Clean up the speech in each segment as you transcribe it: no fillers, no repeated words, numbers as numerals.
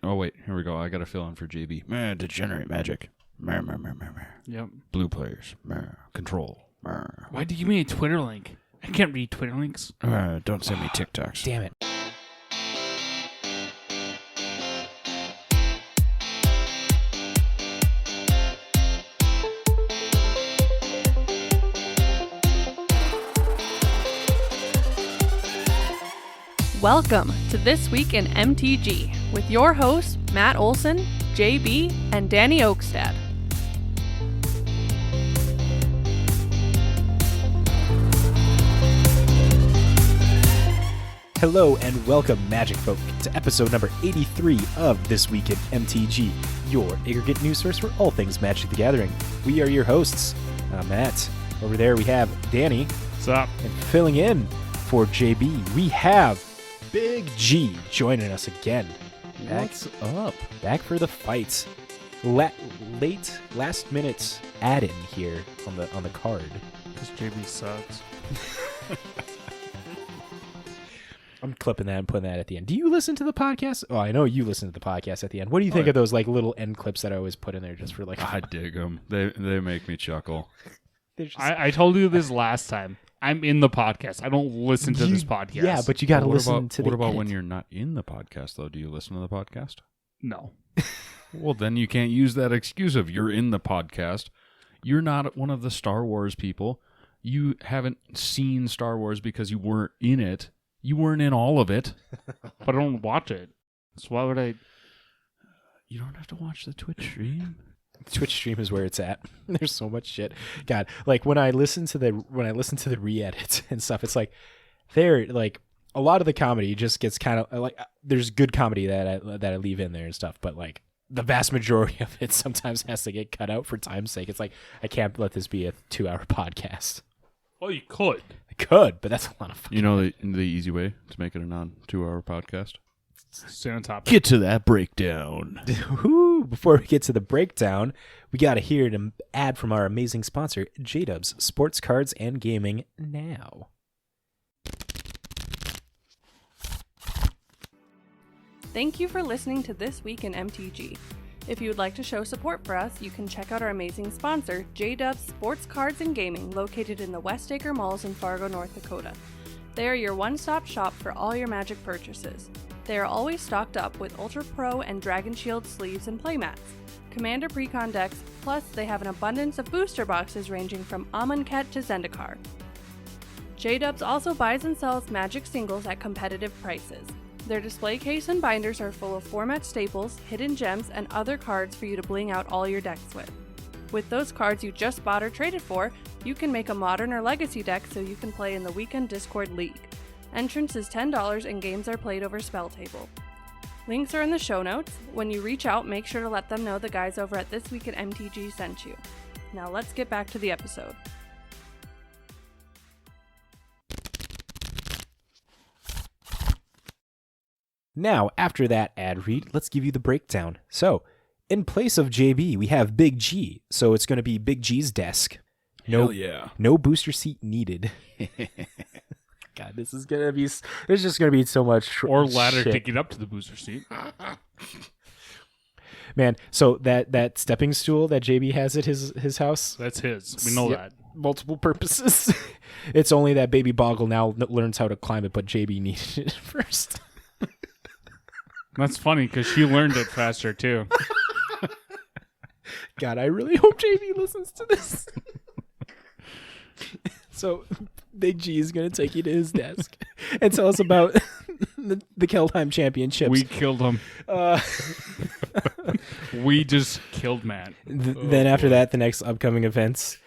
Oh, wait. Here we go. I got to fill in for JB. Degenerate magic. Yep. Blue players. Control. Why'd you give me a Twitter link? I can't read Twitter links. Don't send me TikToks. Damn it. Welcome to This Week in MTG with your hosts, Matt Olson, JB, and Danny Oakstad. Hello and welcome, Magic Folk, to episode number 83 of This Week in MTG, your aggregate news source for all things Magic the Gathering. We are your hosts. Matt. Over there we have Danny. What's up? And filling in for JB, we have Big G joining us again. What's up? Back for the fight. Late last minute add-in here on the card. Because JB sucks. I'm clipping that and putting that at the end. Do you listen to the podcast? Oh, I know you listen to the podcast at the end. What do you think of those like little end clips that I always put in there just for like? I dig them. They make me chuckle. Just... I told you this last time. I'm in the podcast. I don't listen to this podcast. Yeah, but you got to listen to the What about edit. when you're not in the podcast, though? Do you listen to the podcast? No. Well, then you can't use that excuse of you're in the podcast. You're not one of the Star Wars people. You haven't seen Star Wars because you weren't in it. You weren't in all of it. But I don't watch it. So why would I? You don't have to watch the Twitch stream. Twitch stream is where it's at. There's so much shit. God, like when I listen to the re-edits and stuff, it's like there like a lot of the comedy just gets kind of like there's good comedy that I leave in there and stuff, but like the vast majority of it sometimes has to get cut out for time's sake. It's like I can't let this be a 2-hour podcast. Well, you could. I could, but that's a lot of fun. You know the easy way to make it a non-2-hour podcast? Stay on top. Get to that breakdown. Before we get to the breakdown, we got to hear an ad from our amazing sponsor, J-Dubs Sports Cards and Gaming now. Thank you for listening to This Week in MTG. If you would like to show support for us, you can check out our amazing sponsor, J-Dubs Sports Cards and Gaming, located in the Westacre Malls in Fargo, North Dakota. They are your one-stop shop for all your Magic purchases. They are always stocked up with Ultra Pro and Dragon Shield sleeves and playmats, Commander Precon decks, plus they have an abundance of booster boxes ranging from Amonkhet to Zendikar. J-Dubs also buys and sells Magic singles at competitive prices. Their display case and binders are full of format staples, hidden gems, and other cards for you to bling out all your decks with. With those cards you just bought or traded for, you can make a Modern or Legacy deck so you can play in the Weekend Discord League. Entrance is $10 and games are played over Spell Table. Links are in the show notes. When you reach out, make sure to let them know the guys over at This Week at MTG sent you. Now let's get back to the episode. Now, after that ad read, let's give you the breakdown. So, in place of JB, we have Big G. So it's going to be Big G's desk. Hell yeah. No booster seat needed. God, this is gonna be. There's just gonna be so much. Or ladder shit. to get up to the booster seat. Man, so that stepping stool that JB has at his house. That's his. We know that. Multiple purposes. It's only that baby Bogle now learns how to climb it, but JB needed it first. That's funny because she learned it faster too. God, I really hope JB listens to this. So, Big G is going to take you to his desk and tell us about the Keldheim Championships. We killed him. We just killed Matt. Then after that, the next upcoming events.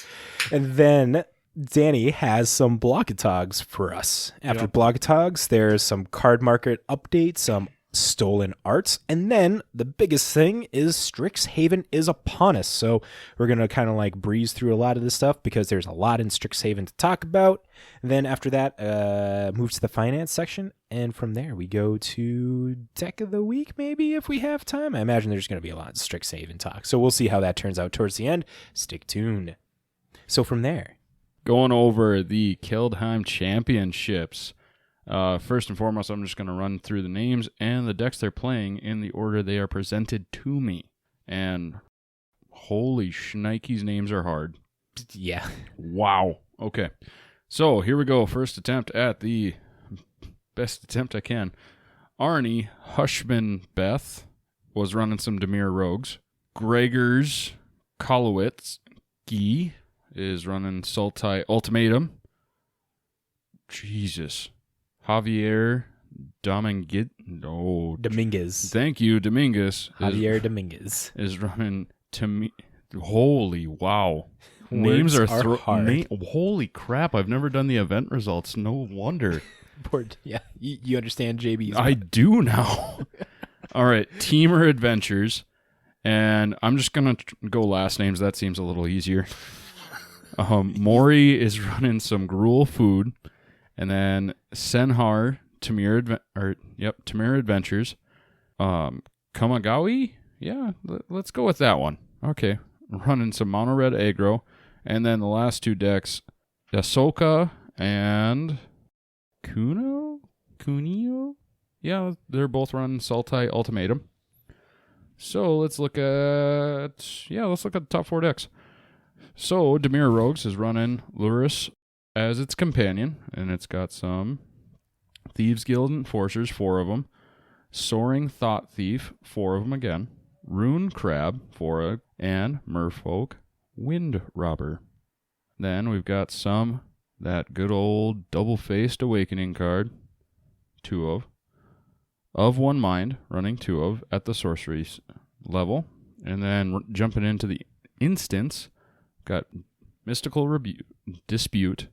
And then Danny has some Blockatogs for us. After Blockatogs, there's some card market updates, some stolen arts, and then the biggest thing is Strixhaven is upon us. So we're gonna kind of like breeze through a lot of this stuff because there's a lot in Strixhaven to talk about. And then after that, move to the finance section, and from there we go to deck of the week, maybe if we have time. I imagine there's gonna be a lot of Strixhaven talk, so we'll see how that turns out towards the end. Stick tuned. So from there, going over the Keldheim Championships. First and foremost, I'm just going to run through the names and the decks they're playing in the order they are presented to me. And holy shnikes, names are hard. Yeah. Wow. Okay. So here we go. First attempt at the best attempt I can. Arnie Hushman Beth was running some Demir Rogues. Gregor's Kolowitz Gee is running Sultai Ultimatum. Jesus. Javier Dominguez. Oh, Dominguez. thank you, Dominguez. Javier Dominguez. Is running to me. Holy wow. Words Names are hard. Holy crap, I've never done the event results. No wonder. Yeah, you understand JB's. I do now. All right, Teamer Adventures. And I'm just going to go last names. That seems a little easier. Maury is running some Gruel Food. And then Senhar, Tamir Adventures. Kamagawi? Yeah, let's go with that one. Okay, running some Mono Red Aggro. And then the last two decks, Yasoka and Kunio? Yeah, they're both running Sultai Ultimatum. So let's look at the top 4 decks. So Demir Rogues is running Luris as its companion, and it's got some Thieves Guild Enforcers, 4 of them. Soaring Thought Thief, 4 of them again. Rune Crab, 4, and Merfolk Wind Robber. Then we've got that good old double-faced Awakening card, 2 of. Of One Mind, running 2 of at the sorcery level. And then jumping into the instance, got Mystical Dispute.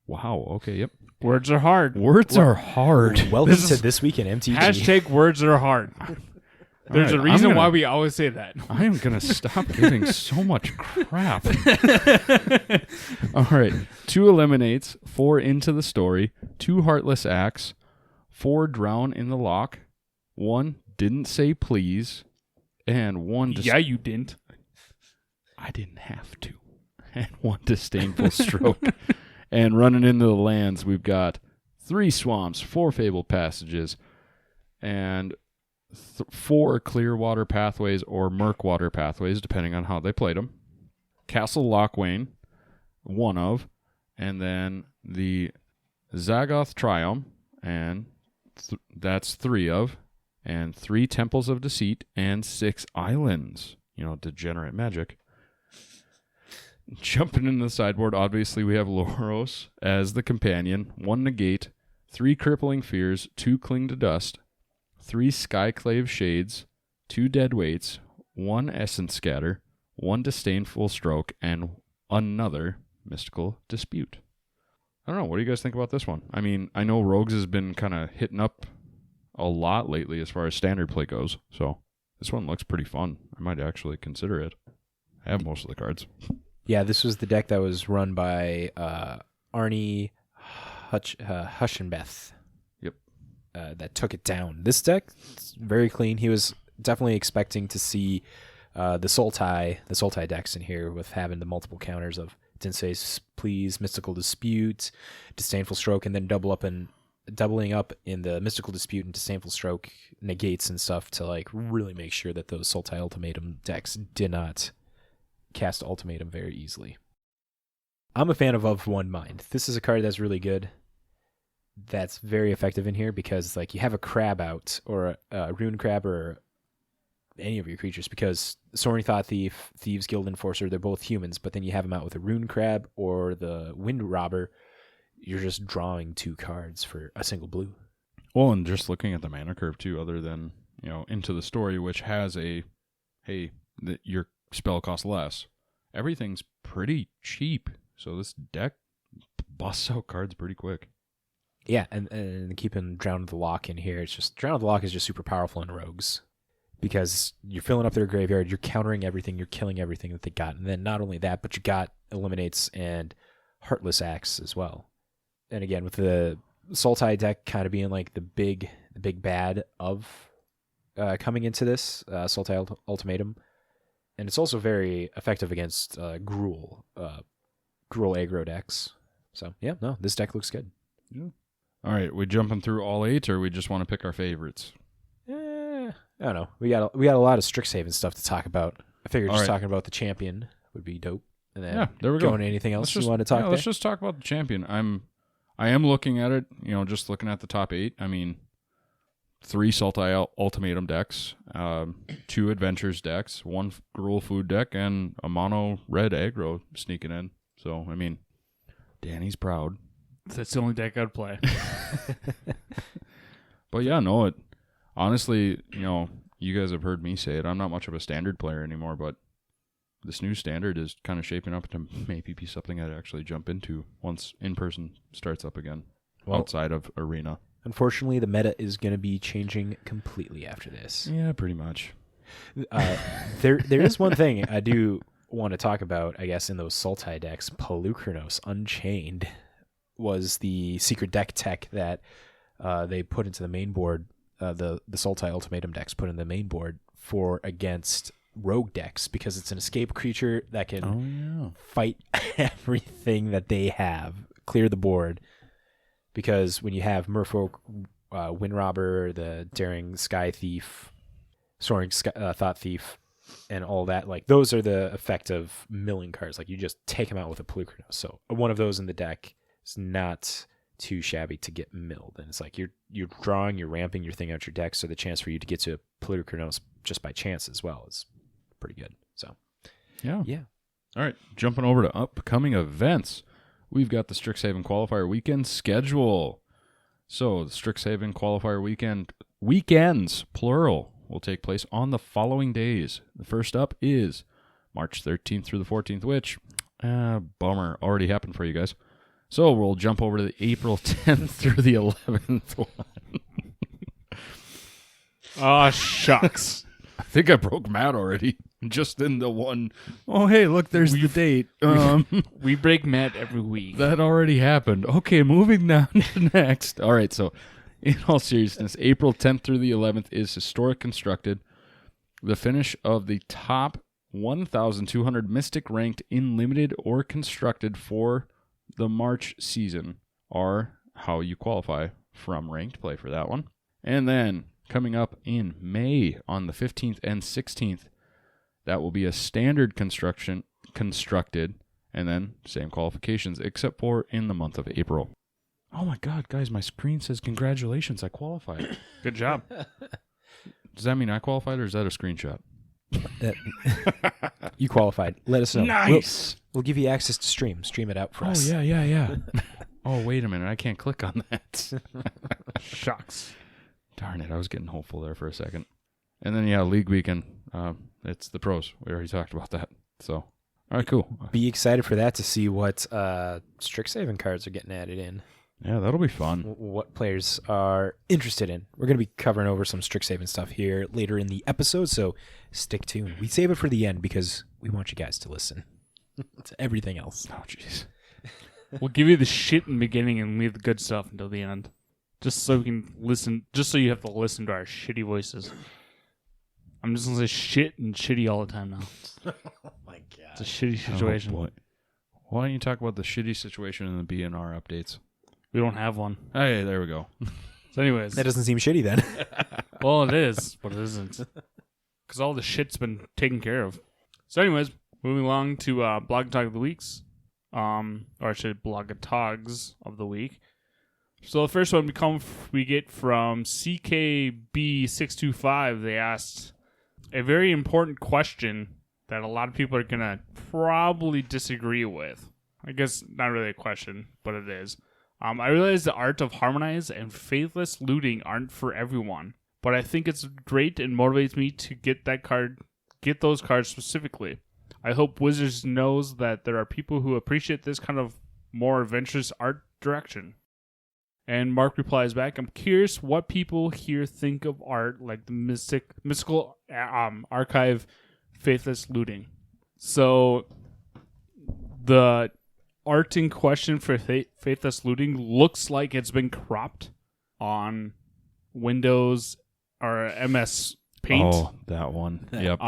Wow, okay, yep. Words are hard. Words are hard. Welcome to This Week in MTG. Hashtag words are hard. There's All a right, reason why we always say that. I am going to stop giving so much crap. All right. 2 Eliminates, 4 Into the Story, 2 Heartless Acts, 4 Drown in the Lock, 1 Didn't Say Please, and 1... Yeah, you didn't. I didn't have to. And 1 Disdainful Stroke. And running into the lands, we've got 3 Swamps, 4 Fabled Passages, and 4 Clearwater Pathways or Murkwater Pathways, depending on how they played them. Castle Lochwain, 1 of, and then the Zagoth Triumph, and that's 3 of, and 3 Temples of Deceit, and 6 Islands. Degenerate magic. Jumping into the sideboard, obviously we have Loros as the companion, 1 Negate, 3 Crippling Fears, 2 Cling to Dust, 3 Skyclave Shades, 2 Deadweights, 1 Essence Scatter, 1 Disdainful Stroke, and another Mystical Dispute. I don't know, what do you guys think about this one? I mean, I know Rogues has been kind of hitting up a lot lately as far as standard play goes, so this one looks pretty fun. I might actually consider it. I have most of the cards. Yeah, this was the deck that was run by Arnie Hushman. Yep. That took it down. This deck is very clean. He was definitely expecting to see the Sultai decks in here with having the multiple counters of Didn't Say Please, Mystical Dispute, Disdainful Stroke, and then doubling up in the Mystical Dispute and Disdainful Stroke negates and stuff to like really make sure that those Sultai Ultimatum decks did not cast Ultimatum very easily. I'm a fan of One Mind. This is a card that's really good. That's very effective in here because like you have a crab out or a Rune Crab or any of your creatures because Soaring Thought Thief, Thieves Guild Enforcer, they're both humans, but then you have them out with a Rune Crab or the Wind Robber, you're just drawing 2 cards for a single blue. Well, and just looking at the mana curve too, other than, Into the Story, which has your spell costs less. Everything's pretty cheap, so this deck busts out cards pretty quick. Yeah, and keeping Drown of the Lock in here, it's just Drown of the Lock is just super powerful in Rogues because you're filling up their graveyard, you're countering everything, you're killing everything that they got, and then not only that, but you got Eliminates and Heartless Acts as well. And again, with the Sultai deck kind of being like the big bad of coming into this Sultai Ultimatum. And it's also very effective against Gruel aggro decks. So, yeah, no, this deck looks good. Yeah. All right, we jumping through all 8, or we just want to pick our favorites? I don't know. We got a lot of Strixhaven stuff to talk about. I figured just talking about the champion would be dope. And then there we go. Going to anything else you want to talk about? Let's just talk about the champion. I am looking at it, just looking at the top 8. I mean, 3 Sultai Ultimatum decks, 2 Adventures decks, 1 Gruul Food deck, and a mono red aggro sneaking in. So, I mean, Danny's proud. That's the only deck I'd play. But yeah, no, it honestly, you guys have heard me say it. I'm not much of a standard player anymore, but this new standard is kind of shaping up to maybe be something I'd actually jump into once in-person starts up again, outside of Arena. Unfortunately, the meta is going to be changing completely after this. Yeah, pretty much. There is one thing I do want to talk about, I guess, in those Sultai decks. Polukranos Unchained was the secret deck tech that they put into the main board, the Sultai Ultimatum decks put in the main board for against rogue decks, because it's an escape creature that can fight everything that they have, clear the board. Because when you have Merfolk, Windrobber, the Daring Sky Thief, Soaring Thought Thief, and all that, like, those are the effect of milling cards. Like, you just take them out with a Polukranos. So one of those in the deck is not too shabby to get milled. And it's like you're drawing, you're ramping your thing out your deck, so the chance for you to get to Polukranos just by chance as well is pretty good. So yeah. All right, jumping over to upcoming events. We've got the Strixhaven Qualifier Weekend schedule. So the Strixhaven Qualifier weekends, plural, will take place on the following days. The first up is March 13th through the 14th, which, bummer, already happened for you guys. So we'll jump over to the April 10th through the 11th one. Oh, shucks. I think I broke Matt already. Just in the one. Oh, hey, look, there's the date. We break Matt every week. That already happened. Okay, moving down to next. All right, so in all seriousness, April 10th through the 11th is Historic Constructed. The finish of the top 1,200 Mystic ranked in Limited or Constructed for the March season are how you qualify from ranked play for that one. And then coming up in May on the 15th and 16th, that will be a standard constructed, and then same qualifications, except for in the month of April. Oh my God, guys, my screen says congratulations, I qualified. Good job. Does that mean I qualified, or is that a screenshot? You qualified. Let us know. Nice. We'll give you access to stream. Stream it out for us. Oh, yeah. Oh, wait a minute, I can't click on that. Shucks. Darn it, I was getting hopeful there for a second. And then, yeah, League Weekend. It's the pros. We already talked about that. So, all right, cool. Be excited for that to see what Strixhaven cards are getting added in. Yeah, that'll be fun. What players are interested in. We're going to be covering over some Strixhaven stuff here later in the episode, so stick tuned. We save it for the end because we want you guys to listen to everything else. Oh, jeez. We'll give you the shit in the beginning and leave the good stuff until the end. Just so we can listen, just so you have to listen to our shitty voices. I'm just going to say shit and shitty all the time now. Oh my God. It's a shitty situation. Oh, boy. Why don't you talk about the shitty situation in the BNR updates? We don't have one. Hey, there we go. So anyways. That doesn't seem shitty then. Well, it is, but it isn't. Because all the shit's been taken care of. So anyways, moving along to Blog Talk of the Weeks. Or I should Blog Togs of the Week. So the first one we get from CKB625. They asked a very important question that a lot of people are going to probably disagree with. I guess not really a question, but it is. I realize the art of Harmonize and Faithless Looting aren't for everyone, but I think it's great and motivates me to get those cards specifically. I hope Wizards knows that there are people who appreciate this kind of more adventurous art direction. And Mark replies back, I'm curious what people here think of art like the mystical archive Faithless Looting. So the art in question for Faithless Looting looks like it's been cropped on Windows or MS Paint. Oh, that one. Yep.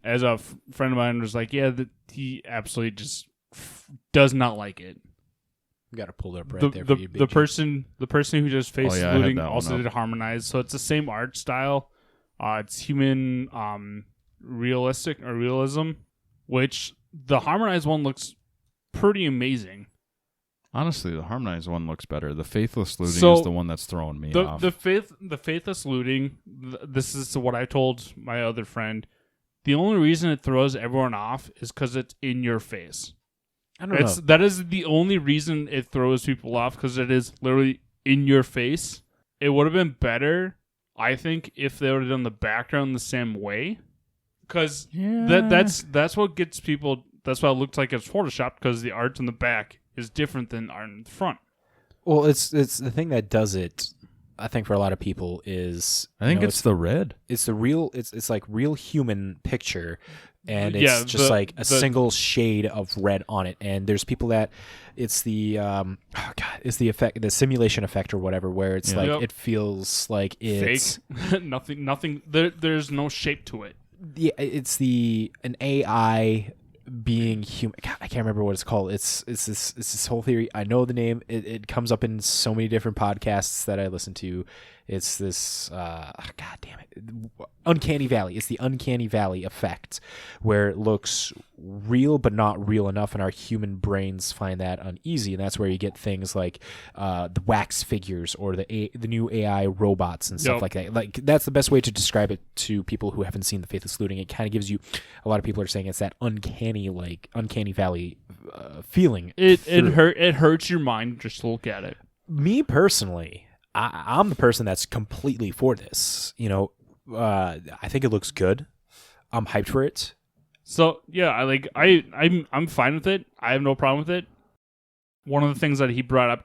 As a friend of mine was like, yeah, he absolutely just does not like it. Got to pull it up right the there for you, the person who does face Oh, yeah, I had looting that one also up. did harmonize, so it's the same art style. It's human realism, which the harmonized one looks pretty amazing. Honestly, the harmonized one looks better. The faithless looting So, is the one that's throwing me off. The faithless looting. This is what I told my other friend. The only reason it throws everyone off is because it's in your face. I don't know. That is the only reason it throws people off, because it is literally in your face. It would have been better, I think, if they would have done the background the same way, because that's what gets people. That's why it looks like it's photoshopped, because the art in the back is different than art in the front. Well, it's the thing that does it. I think for a lot of people is I think it's the red. It's the real. It's like real human picture, and it's Yeah, just like a single shade of red on it. And there's people that it's the it's the effect, the simulation effect or whatever, where it's like it feels like it's fake. nothing. There's no shape to it. Yeah, it's an AI being human. God, I can't remember what it's called. It's this whole theory. I know the name. It comes up in so many different podcasts that I listen to. It's this God damn it, Uncanny Valley. It's the Uncanny Valley effect, where it looks real but not real enough, and our human brains find that uneasy, and that's where you get things like the wax figures or the new AI robots and stuff like that. Like, that's the best way to describe it to people who haven't seen The Faithless Looting. It kind of gives you, a lot of people are saying it's that uncanny Valley feeling. It hurts your mind just to look at it. Me personally, I'm the person that's completely for this. You know, I think it looks good. I'm hyped for it. So yeah, I'm fine with it. I have no problem with it. One of the things that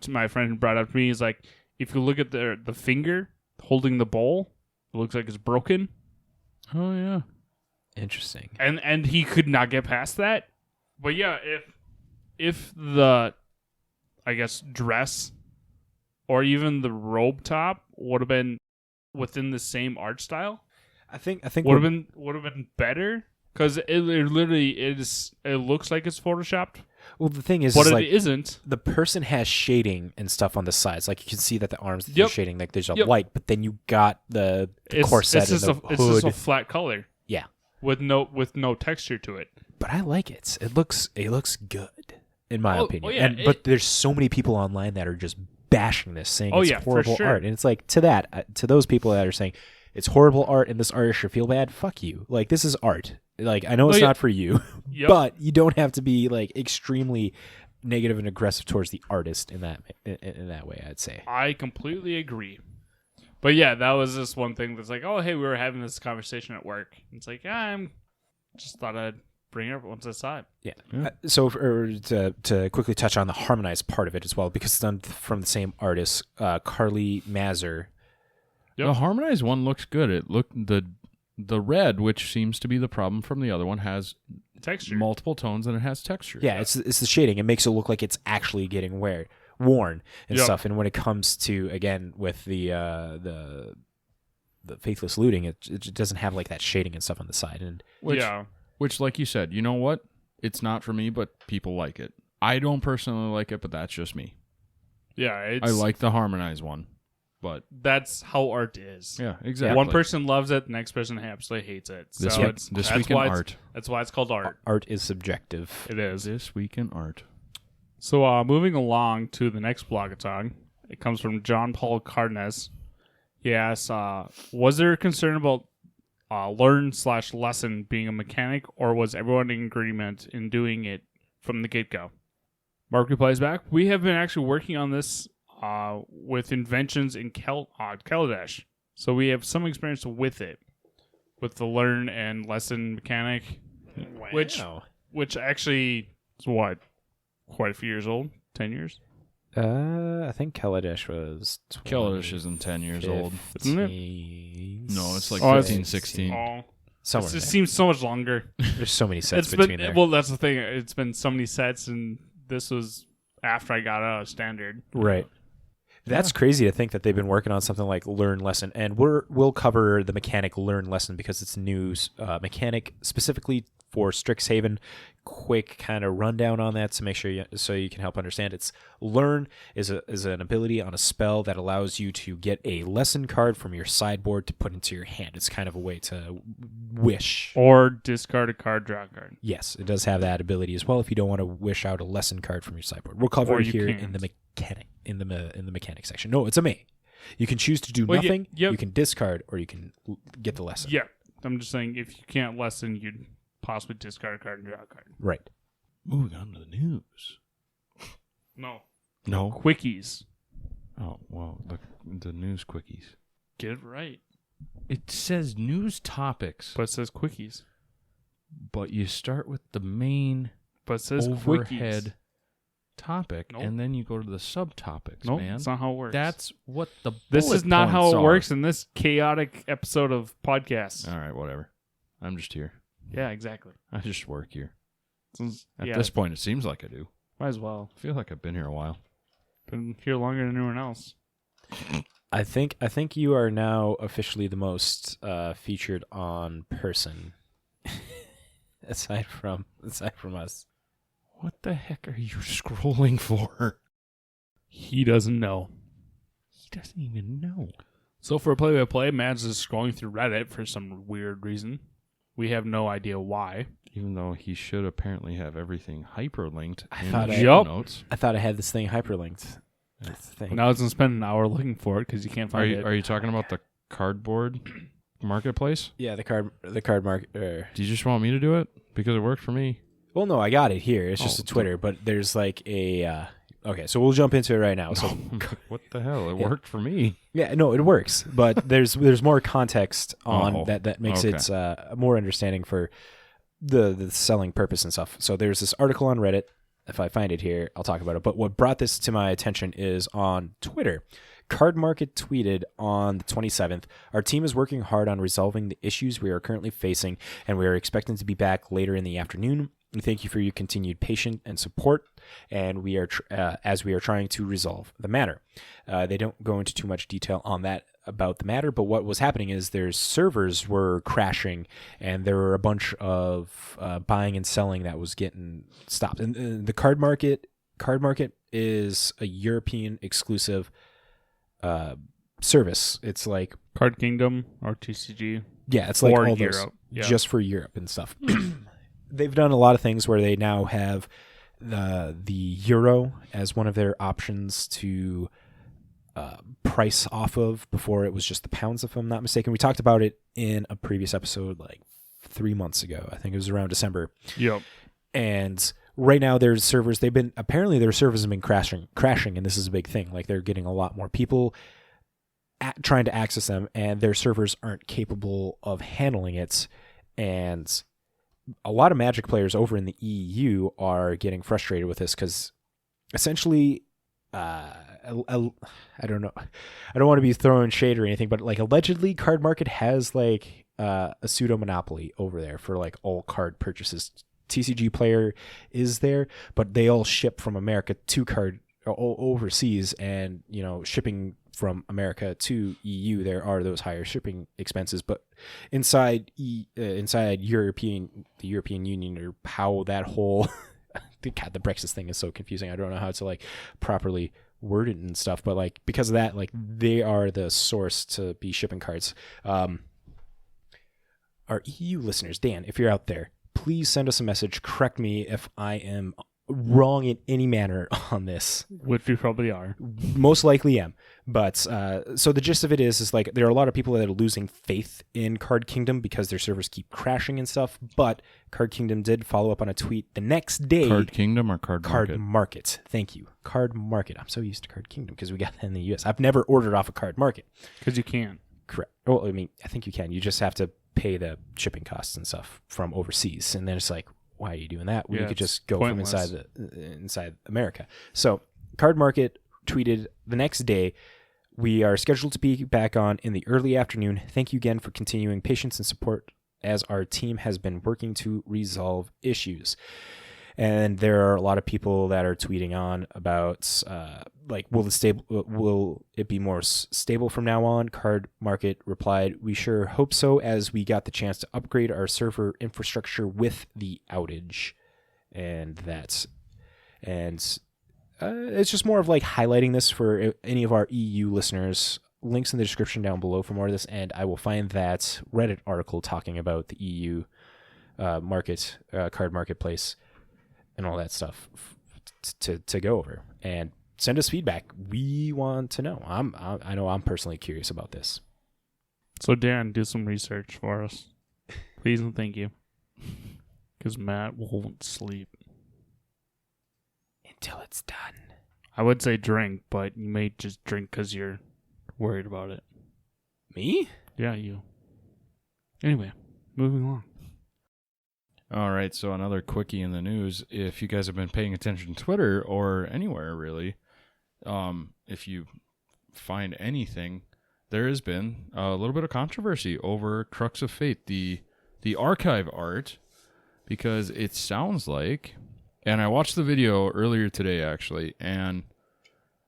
my friend brought up to me is like, if you look at the finger holding the bowl, it looks like it's broken. Oh yeah, interesting. And he could not get past that. But yeah, if the, I guess, dress or even the robe top would have been within the same art style, I think would have been better, because it looks like it's photoshopped. Well, the thing is, but it like, isn't. The person has shading and stuff on the sides. Like, you can see that the arms, there's shading, like there's a light, but then you got the corset and the hood. It's just a flat color. Yeah, with no texture to it. But I like it. It looks good in my opinion. Oh yeah, but there's so many people online that are just bashing this, saying it's horrible art, and it's like, to those people that are saying it's horrible art and this artist should feel bad, fuck you. Like, this is art. Like, I know it's not for you, but you don't have to be like extremely negative and aggressive towards the artist in that way, I'd say. I completely agree. But yeah, that was just one thing that's like, oh hey, we were having this conversation at work. It's like, I'm just thought I'd bring it up once I saw it. Yeah. So to quickly touch on the harmonized part of it as well, because it's done from the same artist, Carly Mazur. The harmonized one looks good. It the red, which seems to be the problem from the other one, has texture, multiple tones, and it has texture. Yeah, it's the shading. It makes it look like it's actually getting worn and stuff. And when it comes to, again, with the Faithless Looting, it doesn't have like that shading and stuff on the side. And which, like you said, you know what? It's not for me, but people like it. I don't personally like it, but that's just me. Yeah, I like the harmonized one, but that's how art is. Yeah, exactly. One person loves it, the next person absolutely hates it. So this week in art. That's why it's called art. Art is subjective. It is. This week in art. So moving along to the next blogatong, it comes from John Paul Cardenas. He asks, was there a concern about learn/lesson being a mechanic, or was everyone in agreement in doing it from the get-go? Mark replies back, we have been actually working on this with inventions in Kaladesh. So we have some experience with it, with the learn and lesson mechanic, which actually is what? Quite a few years old? 10 years? I think Kaladesh was... Kaladesh isn't 10 years old. Isn't it? No, it's like 15, 16. Oh. Somewhere It just seems so much longer. There's so many sets between there. Well, that's the thing. It's been so many sets, and this was after I got out of standard. Right. That's crazy to think that they've been working on something like learn lesson, and we'll cover the mechanic learn lesson because it's news mechanic specifically for Strixhaven. Quick kind of rundown on that to make sure so you can help understand. It's Learn is an ability on a spell that allows you to get a lesson card from your sideboard to put into your hand. It's kind of a way to wish. Or discard a card, draw a card. Yes, it does have that ability as well if you don't want to wish out a lesson card from your sideboard. We'll cover it here in the mechanic section. No, it's a may. You can choose to do nothing, you can discard, or you can get the lesson. Yeah. I'm just saying if you can't lessen, you'd possibly discard a card and draw a card. Right. Moving on to the news. No. No. Quickies. Oh, well, the news quickies. Get it right. It says news topics, But it says quickies. but you start with the main But it says overhead quickies. topic, Nope. and then you go to the subtopics, No, man. that's not how it works. That's what the This is bullet not how points it are. works in this chaotic episode of podcasts. All right, whatever. I'm just here. Yeah, exactly. I just work here. At Yeah, this point, it seems like I do. might as well. I feel like I've been here a while. Been here longer than anyone else. I think you are now officially the most featured on person, aside from us. What the heck are you scrolling for? He doesn't know. He doesn't even know. So for play-by-play, Mads is scrolling through Reddit for some weird reason. We have no idea why. Even though he should apparently have everything hyperlinked in thought the I- show Yup. notes. I thought I had this thing hyperlinked. That's the thing. Now it's going to spend an hour looking for it because you can't Are find you, it. are you talking about the cardboard marketplace? Yeah, the card market. Do you just want me to do it? Because it worked for me. Well, no, I got it here. It's just Oh, a Twitter, but there's like a. Okay, so we'll jump into it right now. So What the hell? It Yeah. worked for me. yeah, no, it works, but there's more context on Oh, that makes okay. it more understanding for the selling purpose and stuff. So there's this article on Reddit. If I find it here, I'll talk about it. But what brought this to my attention is on Twitter. Card Market tweeted on the 27th, "Our team is working hard on resolving the issues we are currently facing, and we are expecting to be back later in the afternoon. We thank you for your continued patience and support, and we are as we are trying to resolve the matter." They don't go into too much detail on that about the matter, but what was happening is their servers were crashing, and there were a bunch of buying and selling that was getting stopped. And the Card Market is a European exclusive service. It's like Card Kingdom or TCG. yeah, it's like For all those Europe, yeah. just for Europe and stuff. They've done a lot of things where they now have the euro as one of their options to price off of. Before it was just the pounds, if I'm not mistaken. We talked about it in a previous episode like 3 months ago. I think it was around December. Yep. And right now their servers have been crashing, and this is a big thing. Like they're getting a lot more people trying to access them, and their servers aren't capable of handling it. And a lot of Magic players over in the EU are getting frustrated with this because essentially, I don't know, I don't want to be throwing shade or anything, but like allegedly, Card Market has like a pseudo monopoly over there for like all card purchases. TCG Player is there, but they all ship from America to overseas, and shipping from America to EU, there are those higher shipping expenses. But inside the European Union, or how that whole God, the Brexit thing is so confusing. I don't know how to like properly word it and stuff, but like because of that, like they are the source to be shipping cards. Our EU listeners, Dan, if you're out there, please send us a message. Correct me if I am wrong in any manner on this. Which we probably are. Most likely am. But so the gist of it is like there are a lot of people that are losing faith in Card Kingdom because their servers keep crashing and stuff. But Card Kingdom did follow up on a tweet the next day. Card Kingdom or Card Market? Card Market. Thank you. Card Market. I'm so used to Card Kingdom because we got that in the US. I've never ordered off a Card Market. Because you can. Correct. Well, I mean, I think you can. You just have to pay the shipping costs and stuff from overseas. And then it's like, why are you doing that? Yeah, You could just it's go pointless. from inside America. So Card Market tweeted the next day, "We are scheduled to be back on in the early afternoon. Thank you again for continuing patience and support as our team has been working to resolve issues." And there are a lot of people that are tweeting on about will it be more stable from now on? Card Market replied, "We sure hope so, as we got the chance to upgrade our server infrastructure with the outage." It's just more of like highlighting this for any of our EU listeners. Links in the description down below for more of this, and I will find that Reddit article talking about the EU card marketplace and all that stuff to go over, and send us feedback. We want to know. I know I'm personally curious about this. So Dan, do some research for us, please and thank you, because Matt won't sleep until it's done. I would say drink, but you may just drink because you're worried about it. Me? Yeah, you. Anyway, moving along. All right, so another quickie in the news. If you guys have been paying attention to Twitter or anywhere really, if you find anything, there has been a little bit of controversy over Crux of Fate, the archive art, because it sounds like, and I watched the video earlier today actually, and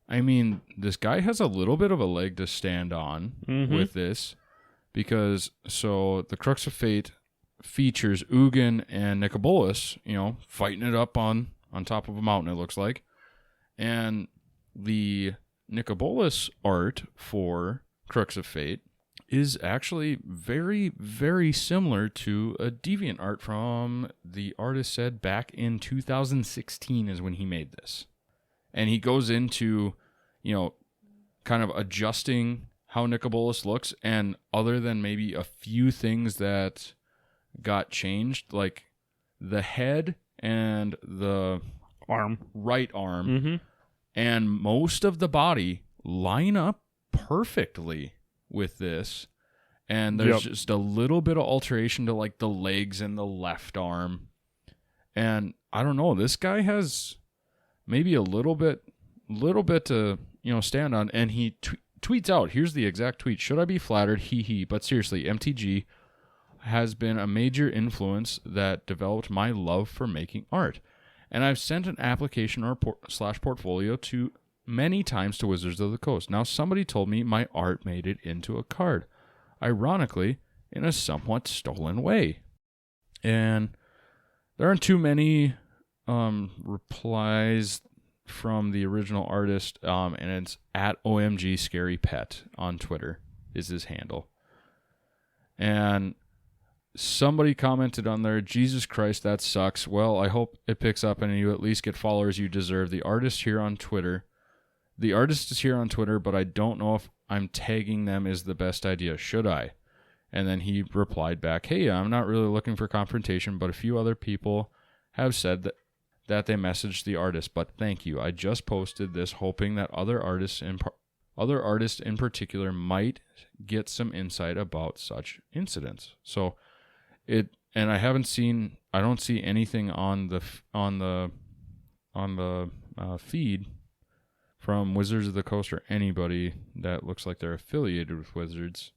I mean, this guy has a little bit of a leg to stand on with this, because so the Crux of Fate features Ugin and Nicobolus, fighting it up on top of a mountain, it looks like. And the Nicobolus art for Crux of Fate is actually very, very similar to a deviant art from the artist said back in 2016 is when he made this. And he goes into, kind of adjusting how Nicobolus looks, and other than maybe a few things that got changed, like the head and the right arm, and most of the body line up perfectly with this. And there's just a little bit of alteration to like the legs and the left arm. And I don't know, this guy has maybe a little bit to, stand on. And he tweets out, here's the exact tweet: "Should I be flattered? Hee hee. But seriously, MTG has been a major influence that developed my love for making art. And I've sent an application or / portfolio to many times to Wizards of the Coast. Now somebody told me my art made it into a card. Ironically, in a somewhat stolen way." And there aren't too many replies from the original artist, and it's at OMG Scary Pet on Twitter is his handle. And somebody commented on there, "Jesus Christ, that sucks. Well, I hope it picks up and you at least get followers you deserve. The artist is here on Twitter, but I don't know if I'm tagging them is the best idea. Should I?" And then he replied back, "Hey, I'm not really looking for confrontation, but a few other people have said that they messaged the artist, but thank you. I just posted this hoping that other artists in particular might get some insight about such incidents." So and I don't see anything on the feed from Wizards of the Coast or anybody that looks like they're affiliated with Wizards.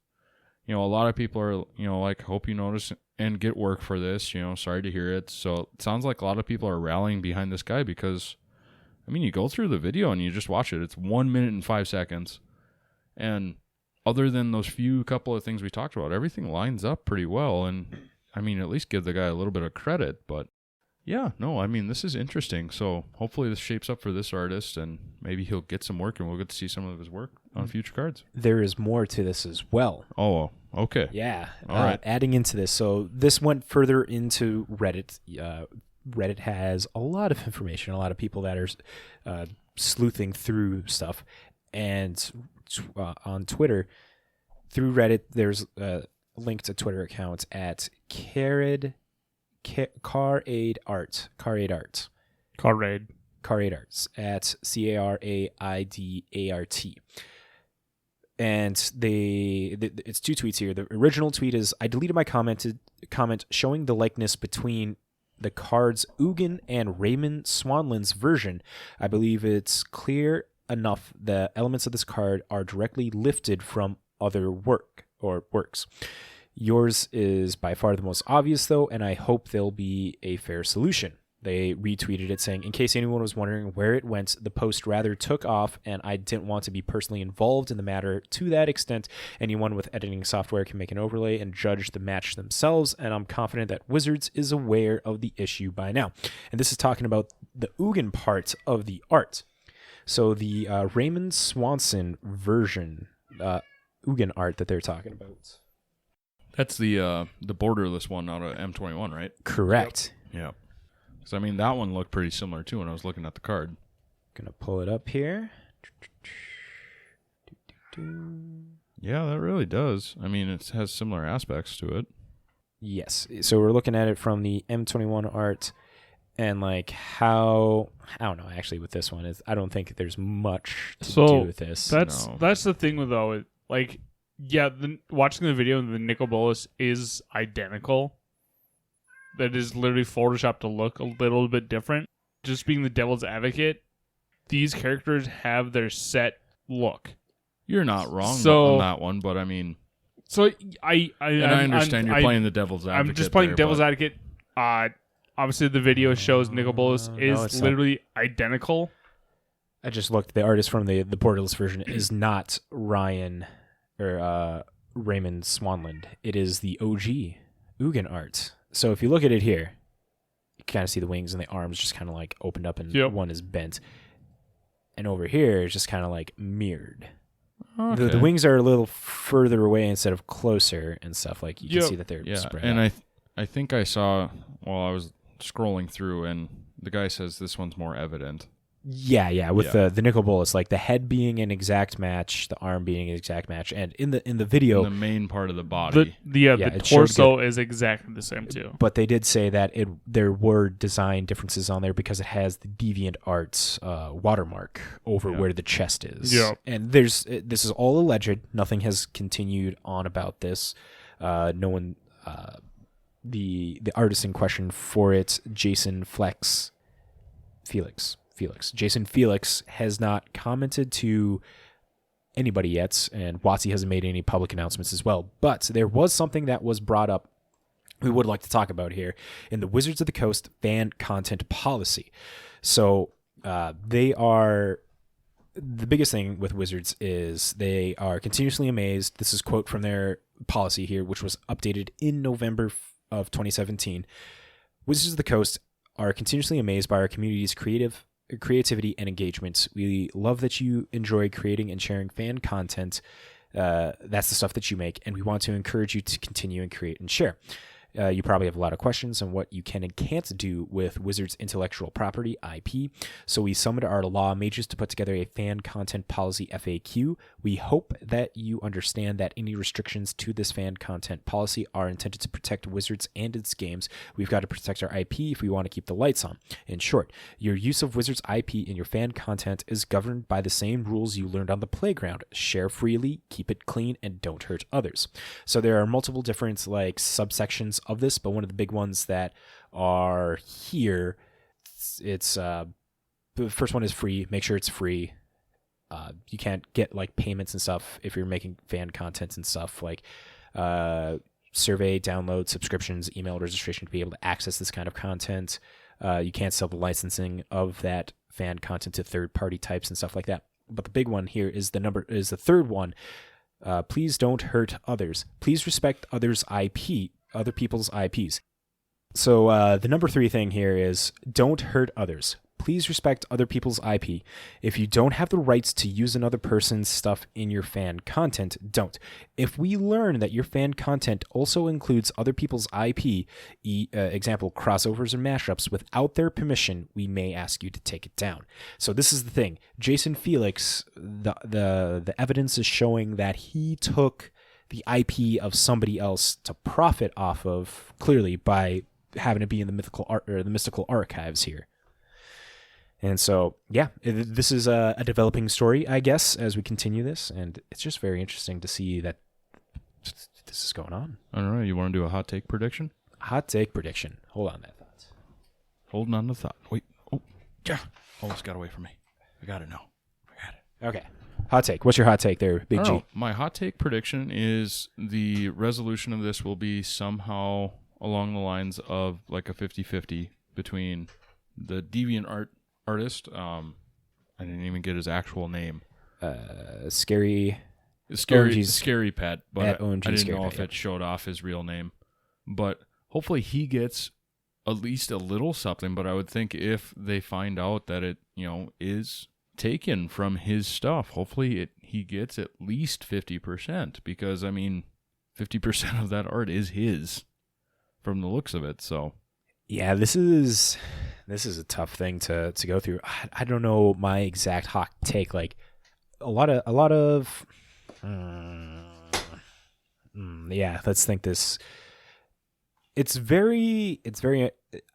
A lot of people are, like, hope you notice and get work for this, sorry to hear it. So it sounds like a lot of people are rallying behind this guy because, you go through the video and you just watch it. It's 1 minute and 5 seconds. And other than those couple of things we talked about, everything lines up pretty well. And, at least give the guy a little bit of credit. But, yeah, no, this is interesting. So hopefully this shapes up for this artist, and maybe he'll get some work and we'll get to see some of his work on future cards. There is more to this as well. Oh, okay. Yeah. All right. Adding into this. So this went further into Reddit. Reddit has a lot of information, a lot of people that are sleuthing through stuff. And on Twitter, through Reddit, there's a link to Twitter accounts at Caraid Arts at CARAIDART. And it's two tweets here. The original tweet is, "I deleted my comment showing the likeness between the cards Ugin and Raymond Swanland's version. I believe it's clear enough the elements of this card are directly lifted from other works. Yours is by far the most obvious, though, and I hope there'll be a fair solution. They retweeted it saying, in case anyone was wondering where it went, the post rather took off, and I didn't want to be personally involved in the matter to that extent. Anyone with editing software can make an overlay and judge the match themselves, and I'm confident that Wizards is aware of the issue by now. And this is talking about the Ugin part of the art. So the Raymond Swanson version Ugin art that they're talking about. That's the borderless one out of M21, right? Correct. Yeah. Because, I mean, that one looked pretty similar, too, when I was looking at the card. Gonna pull it up here. Yeah, that really does. I mean, it has similar aspects to it. Yes. So we're looking at it from the M21 art, and like how, I don't know, actually with this one, I don't think there's much to do with this. That's the thing with though, like, yeah, watching the video, the Nicol Bolas is identical. That is literally photoshopped to look a little bit different. Just being the devil's advocate, these characters have their set look. You're not wrong on that one, but I mean... So I understand you're playing the devil's advocate. I'm just playing devil's advocate. Obviously, the video shows Nicol Bolas is literally identical. I just looked. The artist from the borderless version is not Ryan or Raymond Swanland. It is the OG Ugin art. So if you look at it here, you kind of see the wings and the arms just kind of like opened up, and one is bent. And over here is just kind of like mirrored. Okay. The wings are a little further away instead of closer and stuff. Like you can see that they're spread out. And I think I saw while I was scrolling through, and the guy says this one's more evident. Yeah, with the Nicol Bolas, like the head being an exact match, the arm being an exact match, and in the video, the main part of the body, the torso is exactly the same too. But they did say that there were design differences on there because it has the Deviant Arts watermark over where the chest is. Yeah, and this is all alleged. Nothing has continued on about this. No one, the artist in question for it, Jason Felix, has not commented to anybody yet, and WotC hasn't made any public announcements as well. But there was something that was brought up we would like to talk about here in the Wizards of the Coast fan content policy. So they are... The biggest thing with Wizards is they are continuously amazed. This is a quote from their policy here, which was updated in November of 2017. Wizards of the Coast are continuously amazed by our community's creativity and engagement. We love that you enjoy creating and sharing fan content. That's the stuff that you make, and we want to encourage you to continue and create and share. You probably have a lot of questions on what you can and can't do with Wizards' intellectual property, IP. So we summoned our law mages to put together a fan content policy FAQ. We hope that you understand that any restrictions to this fan content policy are intended to protect Wizards and its games. We've got to protect our IP if we want to keep the lights on. In short, your use of Wizards' IP in your fan content is governed by the same rules you learned on the playground. Share freely, keep it clean, and don't hurt others. So there are multiple different subsections of this, but one of the big ones that are here, it's the first one is free. Make sure it's free. You can't get payments and stuff if you're making fan content and stuff, like survey, download, subscriptions, email registration to be able to access this kind of content. You can't sell the licensing of that fan content to third-party types and stuff like that. But the big one here is the third one. Please don't hurt others. Please respect others' IP. Other people's IPs. So the number 3 thing here is don't hurt others. Please respect other people's IP. If you don't have the rights to use another person's stuff in your fan content, don't. If we learn that your fan content also includes other people's IP, example, crossovers or mashups, without their permission, we may ask you to take it down. So this is the thing. Jason Felix, the evidence is showing that he took the IP of somebody else to profit off of, clearly, by having it be in the mystical archives here. And so, yeah, this is a developing story, I guess, as we continue this, and it's just very interesting to see that this is going on. I don't know. You want to do a hot take prediction? Hot take prediction. Hold on that thought. Holding on to the thought. Wait. Oh, yeah. Almost got away from me. I got it now. I got it. Okay. Hot take. What's your hot take there, Big G? My hot take prediction is the resolution of this will be somehow along the lines of like a 50-50 between the deviant artist. I didn't even get his actual name. Scary Pet, but at I OMG didn't Scary know Pet, if it showed off his real name. But hopefully he gets at least a little something. But I would think if they find out that it, is taken from his stuff, hopefully he gets at least 50%, because 50% of that art is his from the looks of it. So yeah, this is a tough thing to go through. I don't know my exact hot take. Like a lot of yeah, let's think this. It's very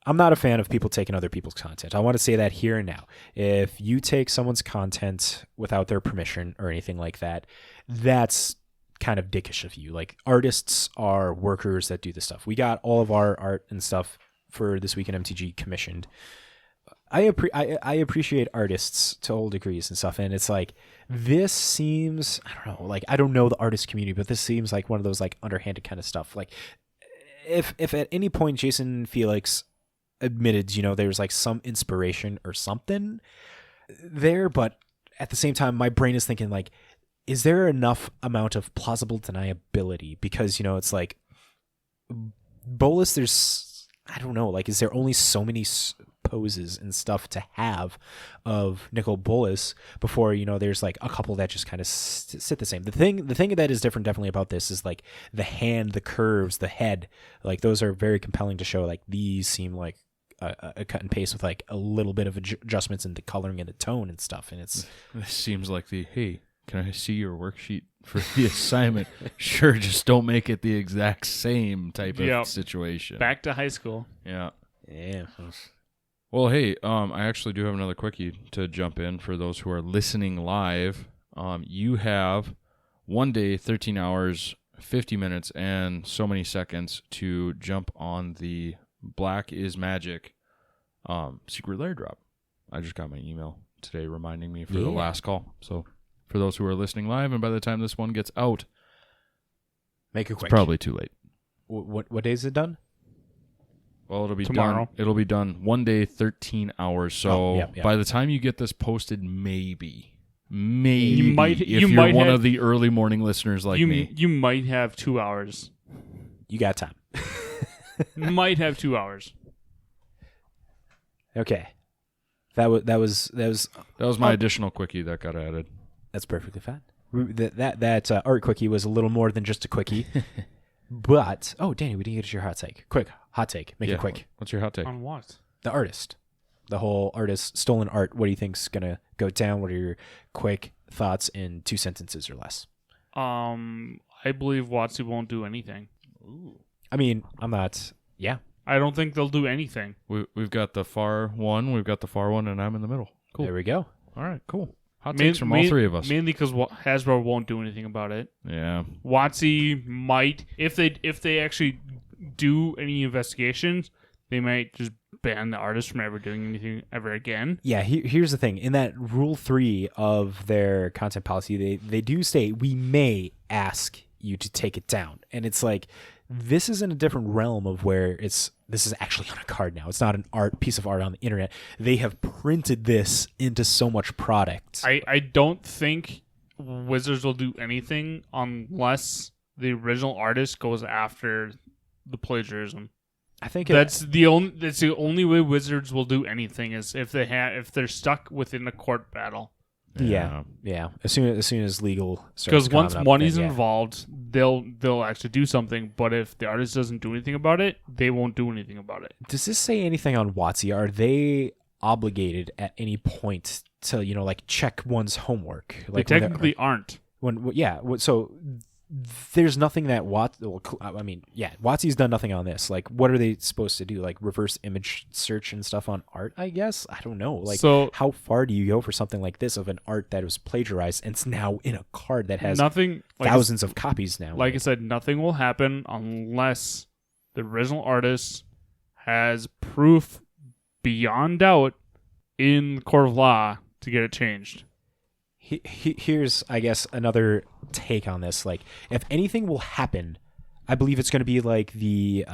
I'm not a fan of people taking other people's content. I want to say that here and now. If you take someone's content without their permission or anything like that, that's kind of dickish of you. Like, artists are workers that do this stuff. We got all of our art and stuff for This Week in MTG commissioned. I appreciate artists to all degrees and stuff, and it's like, this seems, I don't know, like, I don't know the artist community, but this seems like one of those like underhanded kind of stuff. Like, if at any point Jason Felix admitted, there's like some inspiration or something there, but at the same time, my brain is thinking like, is there enough amount of plausible deniability? Because, it's like, Bolus, there's, I don't know, like, is there only so many poses and stuff to have of Nicol Bolas before, there's like a couple that just kind of sit the same. The thing that is different definitely about this is like the hand, the curves, the head, like those are very compelling to show. Like, these seem like a cut and paste with like a little bit of adjustments in the coloring and the tone and stuff. And this seems like hey, can I see your worksheet for the assignment? Sure, just don't make it the exact same type of situation. Back to high school. Yeah. Yeah. Well, hey, I actually do have another quickie to jump in for those who are listening live. You have 1 day, 13 hours, 50 minutes, and so many seconds to jump on the Black is Magic secret lair drop. I just got my email today reminding me for the last call. So for those who are listening live, and by the time this one gets out, make it quick. It's probably too late. What day is it done? Well, it'll be tomorrow. It'll be done 1 day, 13 hours. So by the time you get this posted, maybe if you're one of the early morning listeners like me, you might have 2 hours. You got time. Might have 2 hours. Okay, that was my additional quickie that got added. That's perfectly fine. That art quickie was a little more than just a quickie. But, Danny, we didn't get to your hot take. Quick, hot take. Make it quick. What's your hot take? On what? The artist. The whole artist, stolen art. What do you think's going to go down? What are your quick thoughts in 2 sentences or less? I believe WotC won't do anything. Ooh. I mean, I'm not... Yeah. I don't think they'll do anything. We've got the far one, and I'm in the middle. Cool. There we go. All right, cool. Hot takes from all three of us. Mainly because Hasbro won't do anything about it. Yeah. WotC might, if they actually do any investigations, they might just ban the artist from ever doing anything ever again. Yeah, here's the thing. In that Rule 3 of their content policy, they do say, we may ask you to take it down. And it's like, this is in a different realm of where this is actually on a card now. It's not an piece of art on the internet. They have printed this into so much product. I don't think Wizards will do anything unless the original artist goes after the plagiarism. I think that's the only way Wizards will do anything is if they're stuck within a court battle. Yeah. As soon as legal starts, because once money's involved, they'll actually do something. But if the artist doesn't do anything about it, they won't do anything about it. Does this say anything on WotC? Are they obligated at any point to check one's homework? Like, they technically aren't. So there's nothing that WotC's done nothing on this. Like, what are they supposed to do? Like, reverse image search and stuff on art, I guess? I don't know. Like, so, how far do you go for something like this of an art that was plagiarized and it's now in a card that has thousands of copies now? Like I said, nothing will happen unless the original artist has proof beyond doubt in the court of law to get it changed. Here's, I guess, another take on this. Like, if anything will happen, I believe it's going to be like the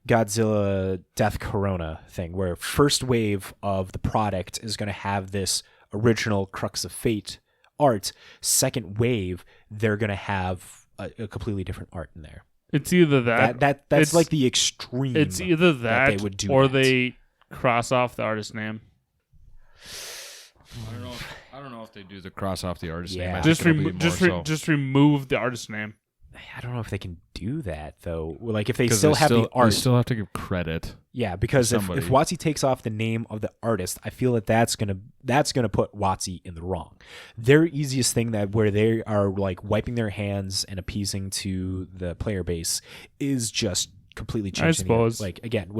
Godzilla Death Corona thing, where first wave of the product is going to have this original Crux of Fate art. Second wave, they're going to have a completely different art in there. It's either That's like the extreme. It's either that they would do or that. they cross off the artist name. I don't know if they do the cross off the artist Yeah. name. I Just think it'll be more so. just remove the artist name. I don't know if they can do that though. Like if they 'Cause still have the they art. still have to give credit. Yeah, because if somebody. WotC takes off the name of the artist, I feel that's gonna put WotC in the wrong. Their easiest thing where they are like wiping their hands and appeasing to the player base is just completely changing. I suppose. Like again,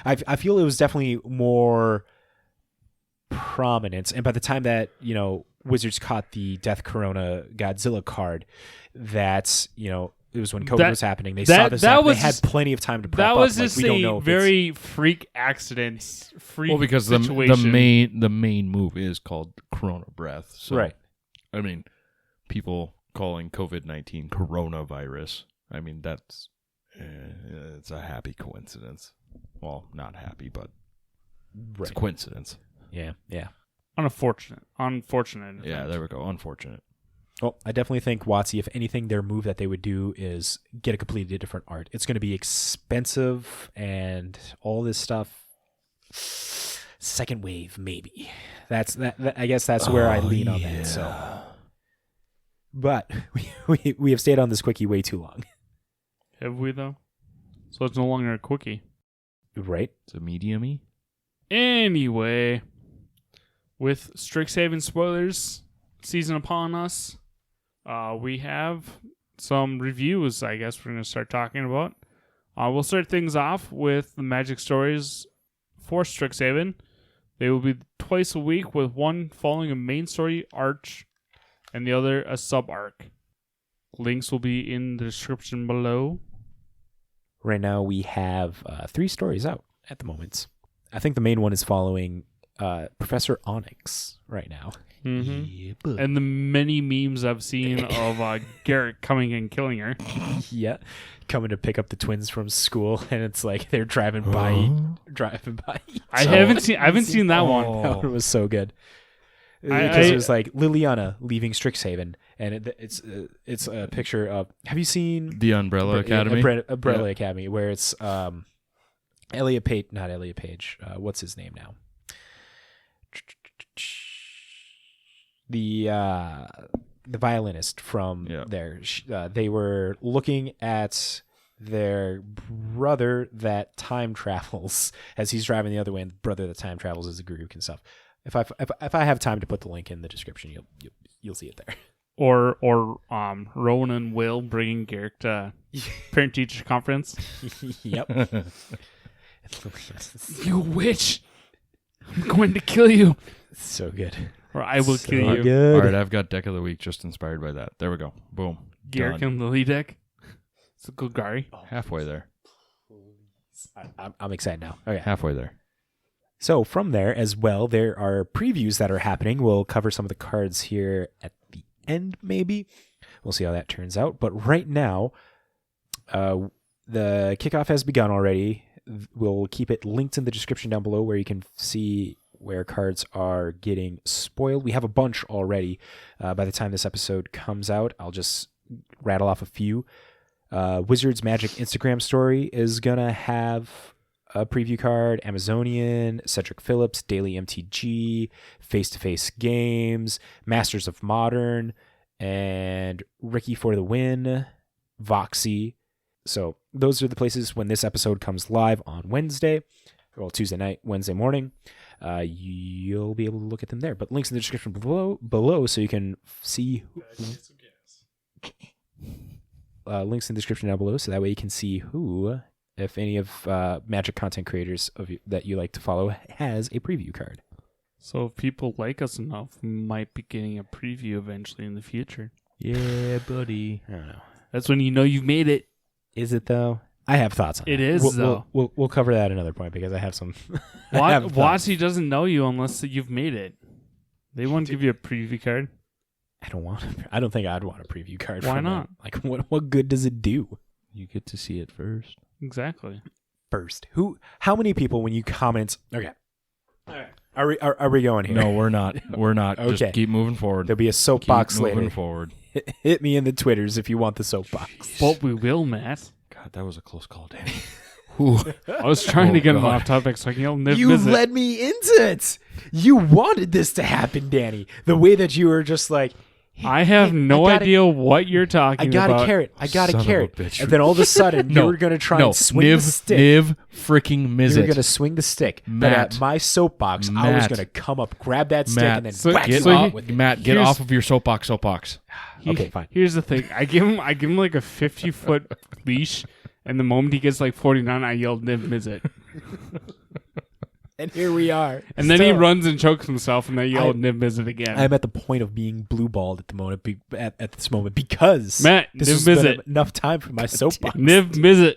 I feel it was definitely more prominent, and by the time that Wizards caught the Death Corona Godzilla card, that it was when COVID was happening. They saw this. They had plenty of time to prep that up. was Like, just we don't a know if very freak accident, freak Because situation. the main move is called Corona Breath. So, Right. I mean, people calling COVID-19 coronavirus. I mean, that's it's a happy coincidence. Well, not happy, but it's a coincidence. Yeah. Unfortunate. Yeah, there we go. Unfortunate. Well, I definitely think WotC, if anything, their move that they would do is get a completely different art. It's going to be expensive and all this stuff. Second wave, maybe. I guess that's where I lean on that. So, but we have stayed on this quickie way too long, Have we though? So it's no longer a quickie. right? It's a medium-y. Anyway, with Strixhaven spoilers season upon us, we have some reviews, I guess we're going to start talking about. We'll start things off with the Magic Stories for Strixhaven. They will be twice a week, with one following a main story arc and the other a sub-arc. Links will be in the description below. Right now we have 3 stories out at the moment. I think the main one is following Professor Onyx right now. Mm-hmm. Yeah, but- And the many memes I've seen of Garrett coming and killing her. Yeah, coming to pick up the twins from school, and it's like they're driving by. I haven't seen that one. That one was so good. I- Because it was like Liliana leaving Strixhaven, and it's a picture of. Have you seen The Umbrella Academy. Umbrella Academy, where it's Elliot Page, not Elliot Page. What's his name now? The violinist from there. They were looking at their brother that time travels as he's driving the other way, and the brother that time travels is a Garuk and stuff. If I have time to put the link in the description, you'll see it there. Or Rowan and Will bringing Garrett to parent teacher conference. Yep. You witch! I'm going to kill you, So good. or I will So kill you. good. All right, I've got Deck of the Week just inspired by that. There we go. Boom. Garrett Done. and Lily deck. It's a good guy. Halfway there. I'm excited now. Okay. Halfway there. So from there as well, there are previews that are happening. We'll cover some of the cards here at the end, maybe. We'll see how that turns out. But right now, the kickoff has begun already. We'll keep it linked in the description down below where you can see where cards are getting spoiled. We have a bunch already. By the time this episode comes out, I'll just rattle off a few. Wizards Magic Instagram story is going to have a preview card. Amazonian, Cedric Phillips, Daily MTG, Face-to-Face Games, Masters of Modern, and Ricky for the Win, Voxy. So those are the places when this episode comes live on Wednesday, well, Tuesday night, Wednesday morning. You'll be able to look at them there. But links in the description below so you can see. Links in the description down below so that way you can see who, if any of Magic content creators that you like to follow, has a preview card. So if people like us enough, we might be getting a preview eventually in the future. Yeah, buddy. I don't know. That's when you know you've made it. Is it though? I have thoughts on it. It is, though. We'll cover that another point because I have some. WotC doesn't know you unless you've made it. They won't give you a preview card. I don't think I'd want a preview card. Why from not? it. Like, what good does it do? You get to see it first. Exactly. first. How many people when you comment? Okay. Are we going here? No, we're not. We're not. Okay. Just keep moving forward. There'll be a soapbox Keep moving later. forward. Hit me in the Twitters if you want the soapbox. But we will, Matt. God, that was a close call, Danny. I was trying to get him God. off topic so I can yell Niv You Mizzet. led me into it. You wanted this to happen, Danny. The way that you were just like, I have no idea what you're talking I got about. a carrot. I got Son a of a carrot. bitch. And then all of a sudden, you were going to try and swing the stick. Niv freaking You were Mizzet. going to swing the stick. But Matt. at my soapbox, I was Matt. going to come up, grab that stick, Matt, and then so- whack get you off, out with it. Matt, get Here's- off of your soapbox. Okay, fine. Here's the thing. I give him like a 50-foot leash, and the moment he gets like 49, I yell Niv Mizzet. And here we are. And then he Still, runs and chokes himself, and I yell I- Niv Mizzet again. I'm at the point of being blue balled at the moment. At this moment, because Matt, this Niv has been Mizzet. enough time for my soapbox. Niv Mizzet.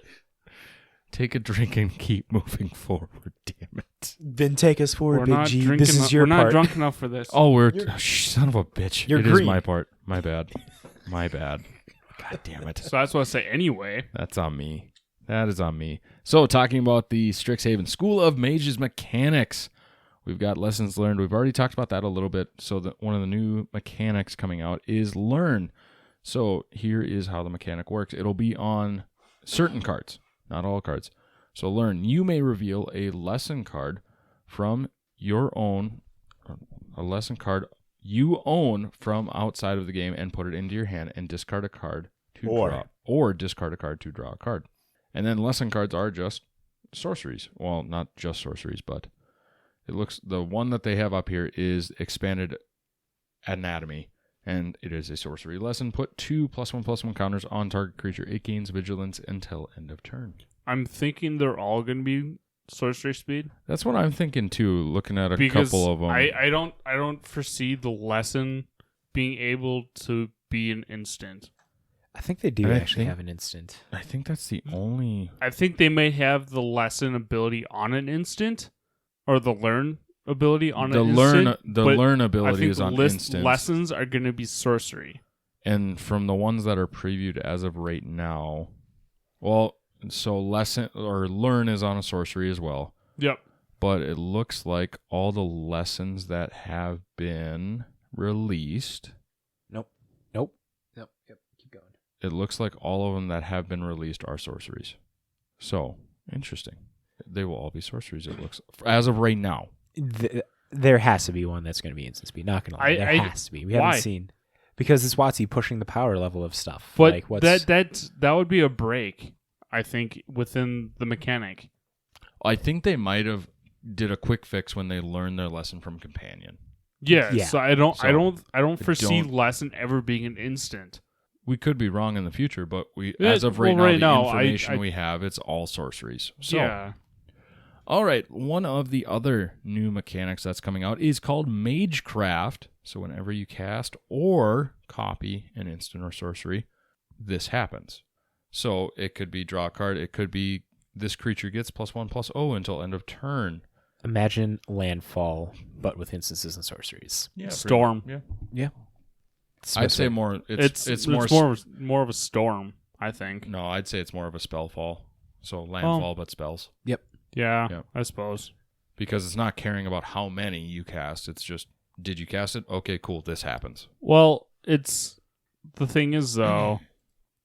Take a drink and keep moving forward. Damn it. Then take us forward, We're Big not G. drinking. This is your we're not part. drunk enough for this. Oh, son of a bitch. You're It is green. my part. My bad. My bad. God damn it. So that's what I say anyway. That's on me. That is on me. So, talking about the Strixhaven School of Mages mechanics, we've got lessons learned. We've already talked about that a little bit. So, one of the new mechanics coming out is learn. So, here is how the mechanic works. It'll be on certain cards, not all cards. So, learn. You may reveal a lesson card from your own, a lesson card you own from outside of the game and put it into your hand and discard a card to draw, or discard a card to draw a card. And then lesson cards are just sorceries. Well, not just sorceries, but the one that they have up here is expanded anatomy, and it is a sorcery lesson. Put 2 +1/+1 counters on target creature. It gains vigilance until end of turn. I'm thinking they're all going to be sorcery speed That's what I'm thinking too. Looking at a because couple of them, I don't foresee the lesson being able to be an instant. I think they do And I actually think- have an instant. I think that's the only. I think they may have the lesson ability on an instant, or the learn ability on The an learn instant. the but learn I ability think is on the instant. lessons are going to be sorcery. And from the ones that are previewed as of right now, well, so lesson or learn is on a sorcery as well. Yep. But it looks like all the lessons that have been released, Yep. Keep going. it looks like all of them that have been released are sorceries. So, interesting. They will all be sorceries, it looks, as of right now. There has to be one that's going to be instant speed. Not going to lie. There has to be. We why? haven't seen because it's WotC pushing the power level of stuff. But like what's that would be a break, I think, within the mechanic. I think they might have did a quick fix when they learned their lesson from Companion. Yeah. Yeah. So I don't foresee don't- lesson ever being an instant. We could be wrong in the future, but Yeah, as of well, right now, right the now, information I- we have, it's all sorceries. So, Yeah. all right, one of the other new mechanics that's coming out is called Magecraft. So whenever you cast or copy an instant or sorcery, this happens. So it could be draw a card. It could be this creature gets +1/+0 until end of turn. imagine landfall, but with instances and sorceries. Yeah, Storm. Yeah, It's I'd say specific. more. It's more of a storm, I think. No, I'd say it's more of a spellfall. So landfall, but spells. Yeah, Yeah. I suppose. Because it's not caring about how many you cast. It's just, did you cast it? Okay, cool. This happens. Well, it's the thing is though,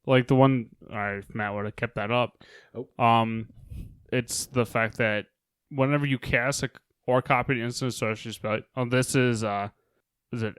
like the one Matt would have kept that up. It's the fact that whenever you cast or copy an instant sorcery spell, this is it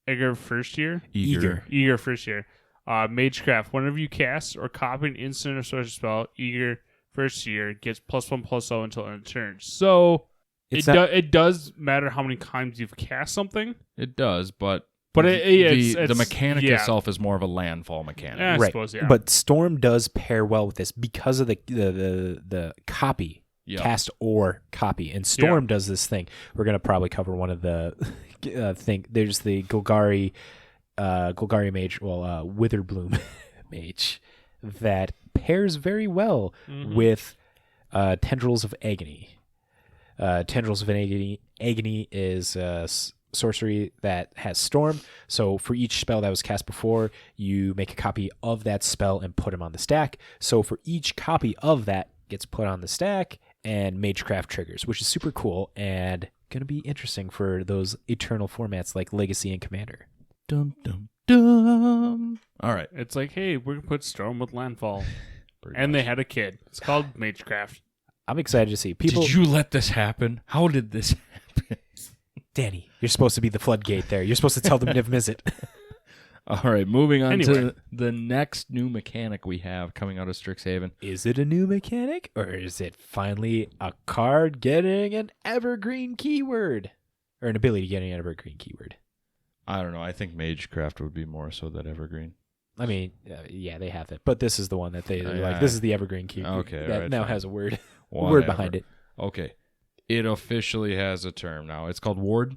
Egger first year? Eager first year. Magecraft. Whenever you cast or copy an instant or sorcery spell, Eager first year gets +1/+0 until end of turn. So it does matter how many times you've cast something. It does, but it's the mechanic yeah. itself is more of a landfall mechanic. Yeah, I right. suppose, yeah. But Storm does pair well with this because of the copy. Yeah. Cast or copy. And Storm does this thing. We're going to probably cover one of the thing. There's the Golgari mage, Witherbloom mage that pairs very well with Tendrils of Agony. Tendrils of Agony is sorcery that has Storm. So for each spell that was cast before, you make a copy of that spell and put them on the stack. So for each copy of that gets put on the stack, and Magecraft triggers, which is super cool and going to be interesting for those eternal formats like Legacy and Commander. Dum, dum, dum. All right. It's like, hey, we're going to put Storm with Landfall. Pretty And much. they had a kid. It's called Magecraft. I'm excited to see people. Did you let this happen? How did this happen? Danny, you're supposed to be the floodgate there. You're supposed to tell them to visit. All right, moving on Anyway. to the next new mechanic we have coming out of Strixhaven. Is it a new mechanic, or is it finally a card getting an evergreen keyword? Or an ability getting an evergreen keyword? I don't know. I think Magecraft would be more so than Evergreen. I mean, yeah, they have that. But this is the one that they're Yeah. like, this is the evergreen keyword. Okay, That right, now fine. has a word Whatever. behind it. Okay. It officially has a term now. It's called Ward.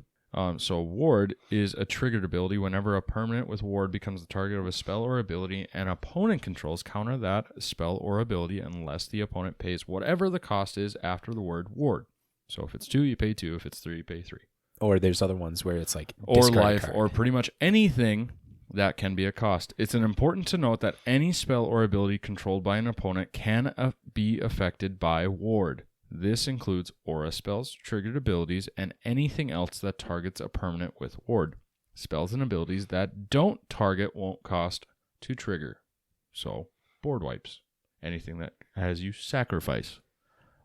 So Ward is a triggered ability. Whenever a permanent with Ward becomes the target of a spell or ability, an opponent controls counter that spell or ability unless the opponent pays whatever the cost is after the word Ward. So if it's 2, you pay 2. If it's 3, you pay 3. Or there's other ones where it's like Or discard a life, card. or pretty much anything that can be a cost. It's important to note that any spell or ability controlled by an opponent can be affected by Ward. This includes aura spells, triggered abilities, and anything else that targets a permanent with Ward. Spells and abilities that don't target won't cost to trigger. So, board wipes. Anything that has you sacrifice.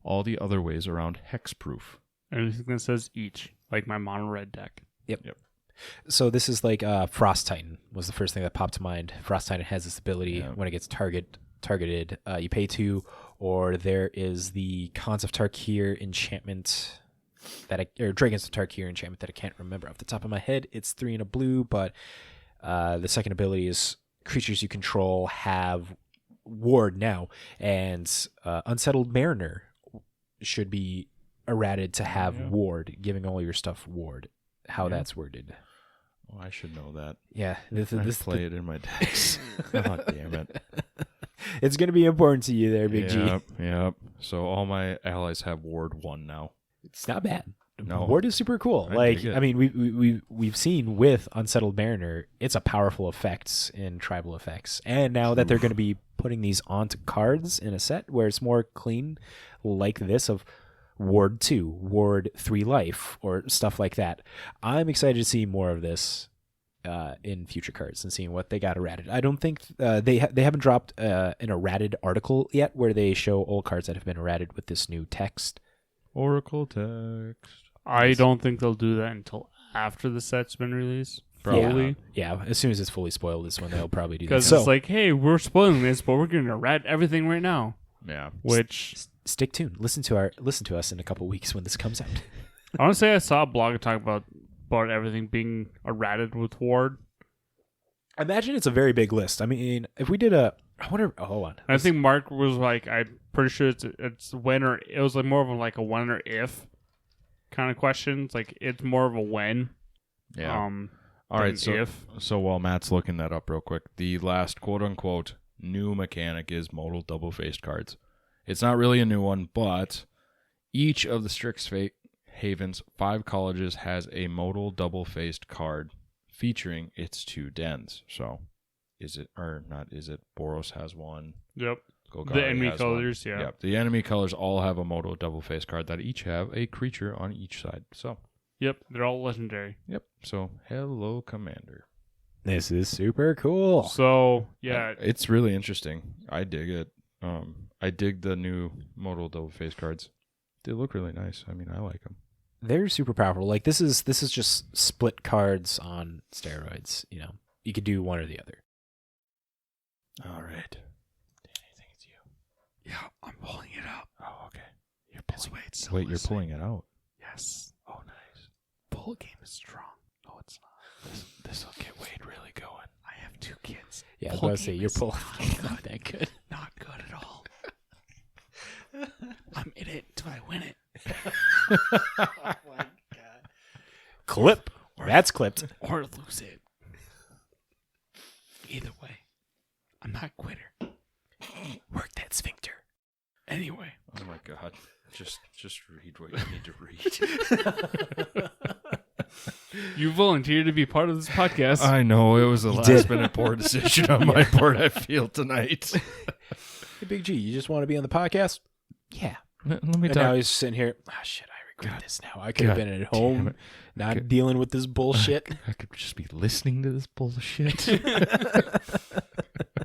All the other ways around hexproof. Anything that says each, like my mono red deck. Yep. So this is like Frost Titan was the first thing that popped to mind. Frost Titan has this ability when it gets targeted, you pay 2, or there is the Khans of Tarkir enchantment or Dragons of Tarkir enchantment that I can't remember off the top of my head. It's 3 and a blue, but the second ability is creatures you control have Ward now, and Unsettled Mariner should be errated to have Ward, giving all your stuff Ward. How that's worded. Oh, I should know that. Yeah, This play it in my decks. God damn it. It's going to be important to you there, Big G. Yep. So all my allies have Ward 1 now. It's not bad. No. Ward is super cool. I dig it. I mean, we've seen with Unsettled Mariner, it's a powerful effect in tribal effects. And now that they're going to be putting these onto cards in a set where it's more clean, like this of Ward 2, Ward 3 life, or stuff like that. I'm excited to see more of this in future cards and seeing what they got errated. I don't think they haven't dropped an errated article yet where they show old cards that have been errated with this new text. Oracle text. I don't think they'll do that until after the set's been released. Probably. Yeah, as soon as it's fully spoiled is when they'll probably do that. Because it's like, hey, we're spoiling this, but we're going to rat everything right now. Yeah. Which, stick tuned. Listen to us in a couple weeks when this comes out. I want to say I saw a blog talk about everything being errated with Ward. I imagine it's a very big list. I mean, if we did I wonder. Oh, hold on. I think Mark was like, I'm pretty sure it's when, or it was like more of like a when or if kind of question. It's like it's more of a when. Yeah. All than right. So while Matt's looking that up real quick, the last quote unquote new mechanic is modal double-faced cards. It's not really a new one, but each of the Strixhaven's 5 colleges has a modal double-faced card featuring its 2 dens. So, Boros has one. Yep. Golgari The enemy has colors, one. yeah. Yep. The enemy colors all have a modal double-faced card that each have a creature on each side. So, Yep. They're all legendary. yep. So, hello, Commander. This is super cool. So, yeah. It's really interesting. I dig it. I dig the new modal double-faced cards. They look really nice. I mean, I like them. They're super powerful. Like this is just split cards on steroids. You know, you could do one or the other. All right. Danny, I think it's you. Yeah, I'm pulling it up. Oh, okay. You're This pulling. way it's Wait, you're pulling it out. Yes. Oh, nice. Pull game is strong. No, it's not. This will get Wade really going. I have 2 kids. Yeah, I was Pull about to say game you're is pulling. not That good. Not good at all. I'm in it till I win it. Clip. That's clipped. Or lose it. Either way, I'm not a quitter. Work that sphincter. Anyway. Oh my God. Just read what you need to read. You volunteered to be part of this podcast. I know it was a did. last minute poor decision on my part. I feel tonight. Hey, Big G, you just want to be on the podcast? Yeah. Let me And now talk. he's sitting here. Oh, shit, I regret this now. I could have God been at damn home, it. not dealing with this bullshit. I could just be listening to this bullshit.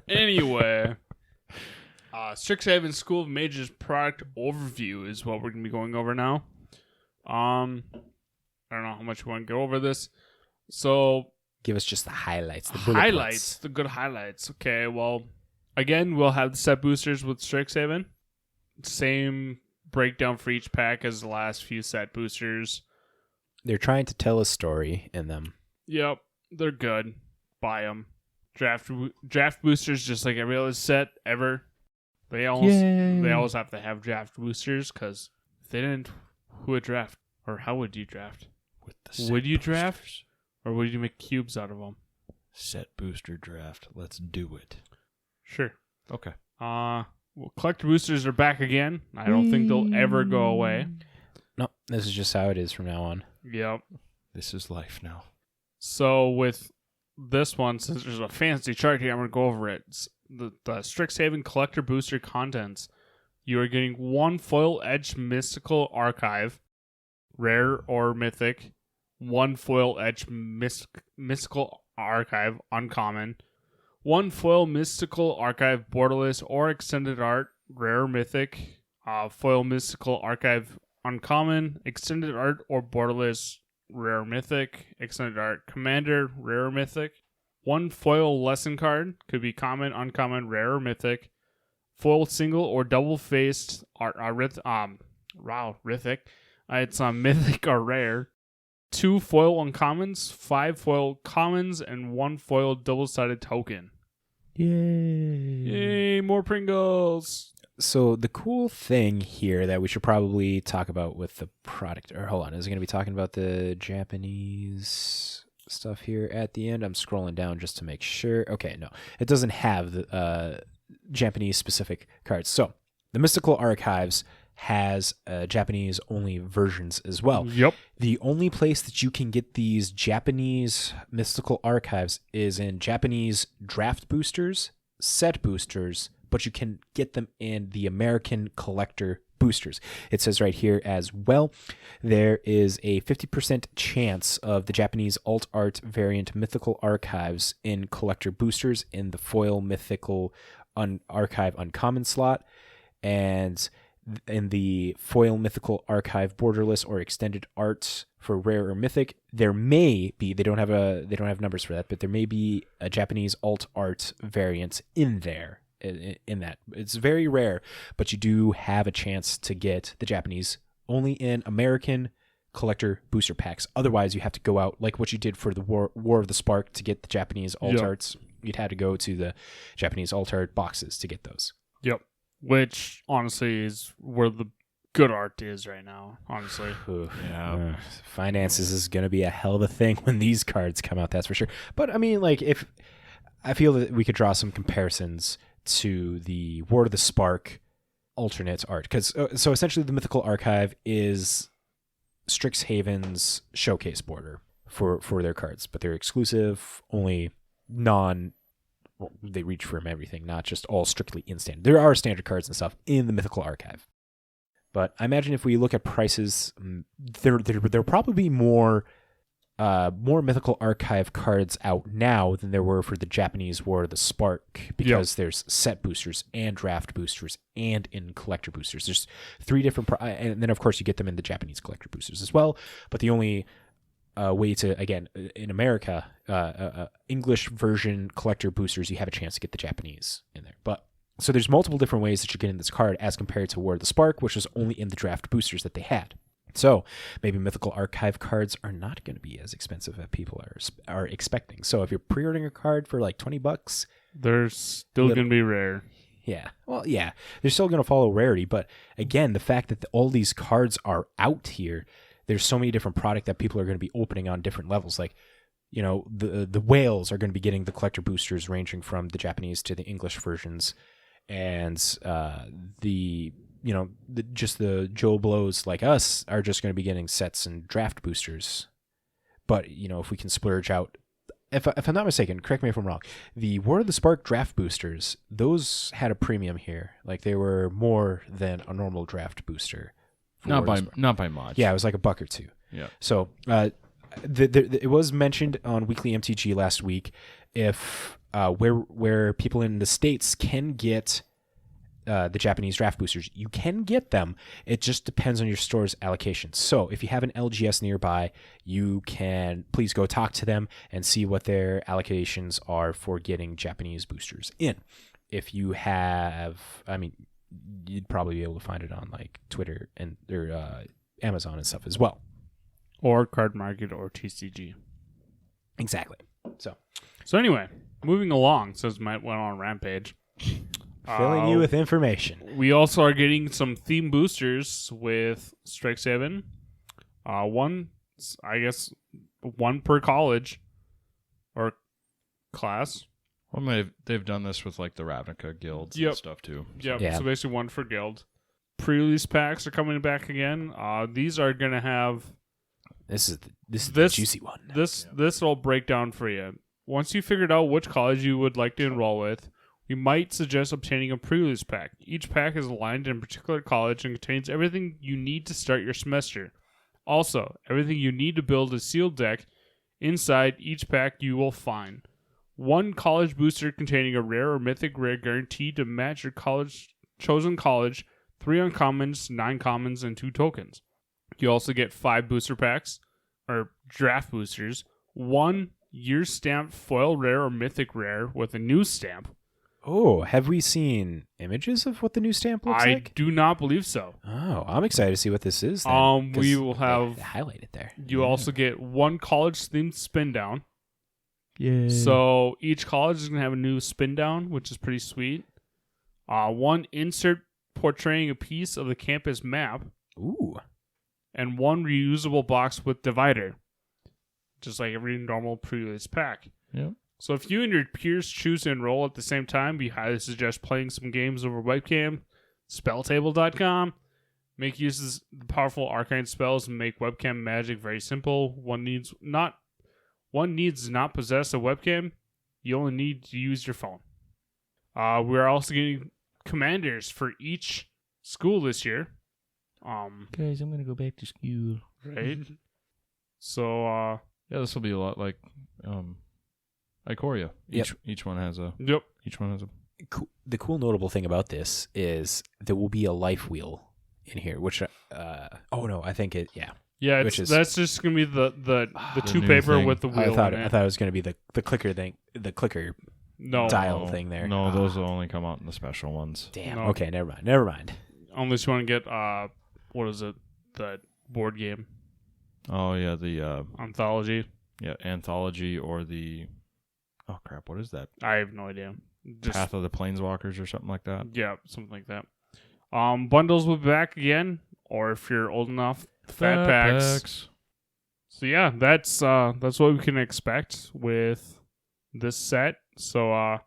Anyway, Strixhaven School of Mages product overview is what we're going to be going over now. I don't know how much we want to go over this. So, Give us just the highlights. The bullet highlights, points. the good highlights. Okay, well, again, we'll have the set boosters with Strixhaven. Same breakdown for each pack as the last few set boosters. They're trying to tell a story in them. Yep, they're good. Buy them. Draft boosters, just like every other set ever. They always have to have draft boosters because if they didn't, who would draft? Or how would you draft? With the Would you draft? Or would you make cubes out of them? set booster draft? Let's do it. Sure. Okay. Well, collector boosters are back again. I don't think they'll ever go away. No, this is just how it is from now on. Yep. This is life now. So with this one, since there's a fancy chart here, I'm going to go over it. The Strixhaven collector booster contents. You are getting 1 foil edge mystical archive, rare or mythic. 1 foil edge mystical archive, uncommon. 1 foil mystical archive, borderless or extended art, rare or mythic. Foil mystical archive, uncommon, extended art or borderless, rare or mythic. Extended art, commander, rare or mythic. 1 foil lesson card, could be common, uncommon, rare or mythic. Foil single or double faced Rithik. It's mythic or rare. 2 foil uncommons, 5 foil commons, and 1 foil double-sided token. Yay. Yay, more Pringles! So the cool thing here that we should probably talk about with the product, or hold on, is it going to be talking about the Japanese stuff here at the end? I'm scrolling down just to make sure. Okay, no, it doesn't have the Japanese specific cards. So the Mystical Archives has Japanese only versions as well. Yep. The only place that you can get these Japanese Mystical Archives is in Japanese draft boosters, set boosters, but you can get them in the American collector boosters. It says right here as well, there is a 50% chance of the Japanese alt art variant Mythical Archives in collector boosters in the foil Mythical Archive uncommon slot, and in the foil Mythical Archive borderless or extended art for rare or mythic, there may be, they don't have numbers for that, but there may be a Japanese alt art variant in there. In that, it's very rare, but you do have a chance to get the Japanese only in American collector booster packs. Otherwise, you have to go out like what you did for the War of the Spark to get the Japanese alt arts. You'd have to go to the Japanese alt art boxes to get those. Yep. Which honestly is where the good art is right now. Honestly. Yeah. Finances is going to be a hell of a thing when these cards come out. That's for sure. But I mean, like, if I feel that we could draw some comparisons to the War of the Spark alternate art, because so essentially the Mythical Archive is Strixhaven's showcase border for their cards, but they're exclusive, only they reach from everything, not just all strictly in standard. There are standard cards and stuff in the Mythical Archive, but I imagine if we look at prices, there'll probably be more Mythical Archive cards out now than there were for the Japanese War of the Spark, because there's set boosters and draft boosters and in collector boosters. There's 3 different, and then of course you get them in the Japanese collector boosters as well. But the only way to, again, in America, English version collector boosters, you have a chance to get the Japanese in there. But so there's multiple different ways that you get in this card as compared to War of the Spark, which was only in the draft boosters that they had. So maybe Mythical Archive cards are not going to be as expensive as people are expecting. So if you're pre-ordering a card for like $20, they're still going to be rare. Yeah. Well, yeah, they're still going to follow rarity. But again, the fact that all these cards are out here, there's so many different product that people are going to be opening on different levels. Like, you know, the whales are going to be getting the collector boosters ranging from the Japanese to the English versions, and just the Joe Blows like us are just going to be getting sets and draft boosters. But, you know, if we can splurge out if I'm not mistaken, correct me if I'm wrong, the War of the Spark draft boosters, those had a premium here. Like they were more than a normal draft booster. Not by much. Yeah, it was like $1 or $2. Yeah. So it was mentioned on Weekly MTG last week if where people in the States can get the Japanese draft boosters. You can get them. It just depends on your store's allocation. So if you have an LGS nearby, you can please go talk to them and see what their allocations are for getting Japanese boosters in. If you have, I mean, you'd probably be able to find it on like Twitter and or Amazon and stuff as well. Or Card Market or TCG. Exactly. So anyway, moving along, says Matt went on a rampage. Filling you with information. We also are getting some theme boosters with Strixhaven. One per college or class. Well, they've done this with like the Ravnica guilds and stuff too. Yep. Yeah. So basically one for guild. Pre-release packs are coming back again. These are gonna have. This is the juicy one. This will break down for you. Once you figured out which college you would like to enroll with, we might suggest obtaining a pre-release pack. Each pack is aligned in a particular college and contains everything you need to start your semester. Also, everything you need to build a sealed deck. Inside each pack you will find one college booster containing a rare or mythic rare guaranteed to match your chosen college, 3 uncommons, 9 commons, and 2 tokens. You also get 5 booster packs, or draft boosters, 1 year stamped foil rare or mythic rare with a new stamp. Oh, have we seen images of what the new stamp looks like? I do not believe so. Oh, I'm excited to see what this is. Then, we will have they highlight it there. You also get 1 college themed spin down. Yeah. So each college is gonna have a new spin down, which is pretty sweet. 1 insert portraying a piece of the campus map. Ooh. And 1 reusable box with divider, just like every normal pre-release pack. Yep. So if you and your peers choose to enroll at the same time, we highly suggest playing some games over webcam, spelltable.com. Make use of the powerful arcane spells and make webcam magic very simple. One needs to not possess a webcam. You only need to use your phone. We're also getting commanders for each school this year. Guys, I'm gonna go back to school. Right? So this will be a lot like Ikoria. Each one has a. Yep. Each one has a. The cool notable thing about this is there will be a life wheel in here, which I think it Yeah, that's just gonna be the 2 paper thing. with the wheel. I thought it was gonna be the clicker thing, the clicker dial thing there. No, those will only come out in the special ones. Damn. No. Okay, never mind. Unless you want to get what is it? The board game Oh yeah, the anthology. Yeah, anthology or the. Oh crap! What is that? I have no idea. Just, Path of the Planeswalkers or something like that. yeah, something like that. Bundles will be back again, or if you're old enough, fat packs. So yeah, that's what we can expect with this set. So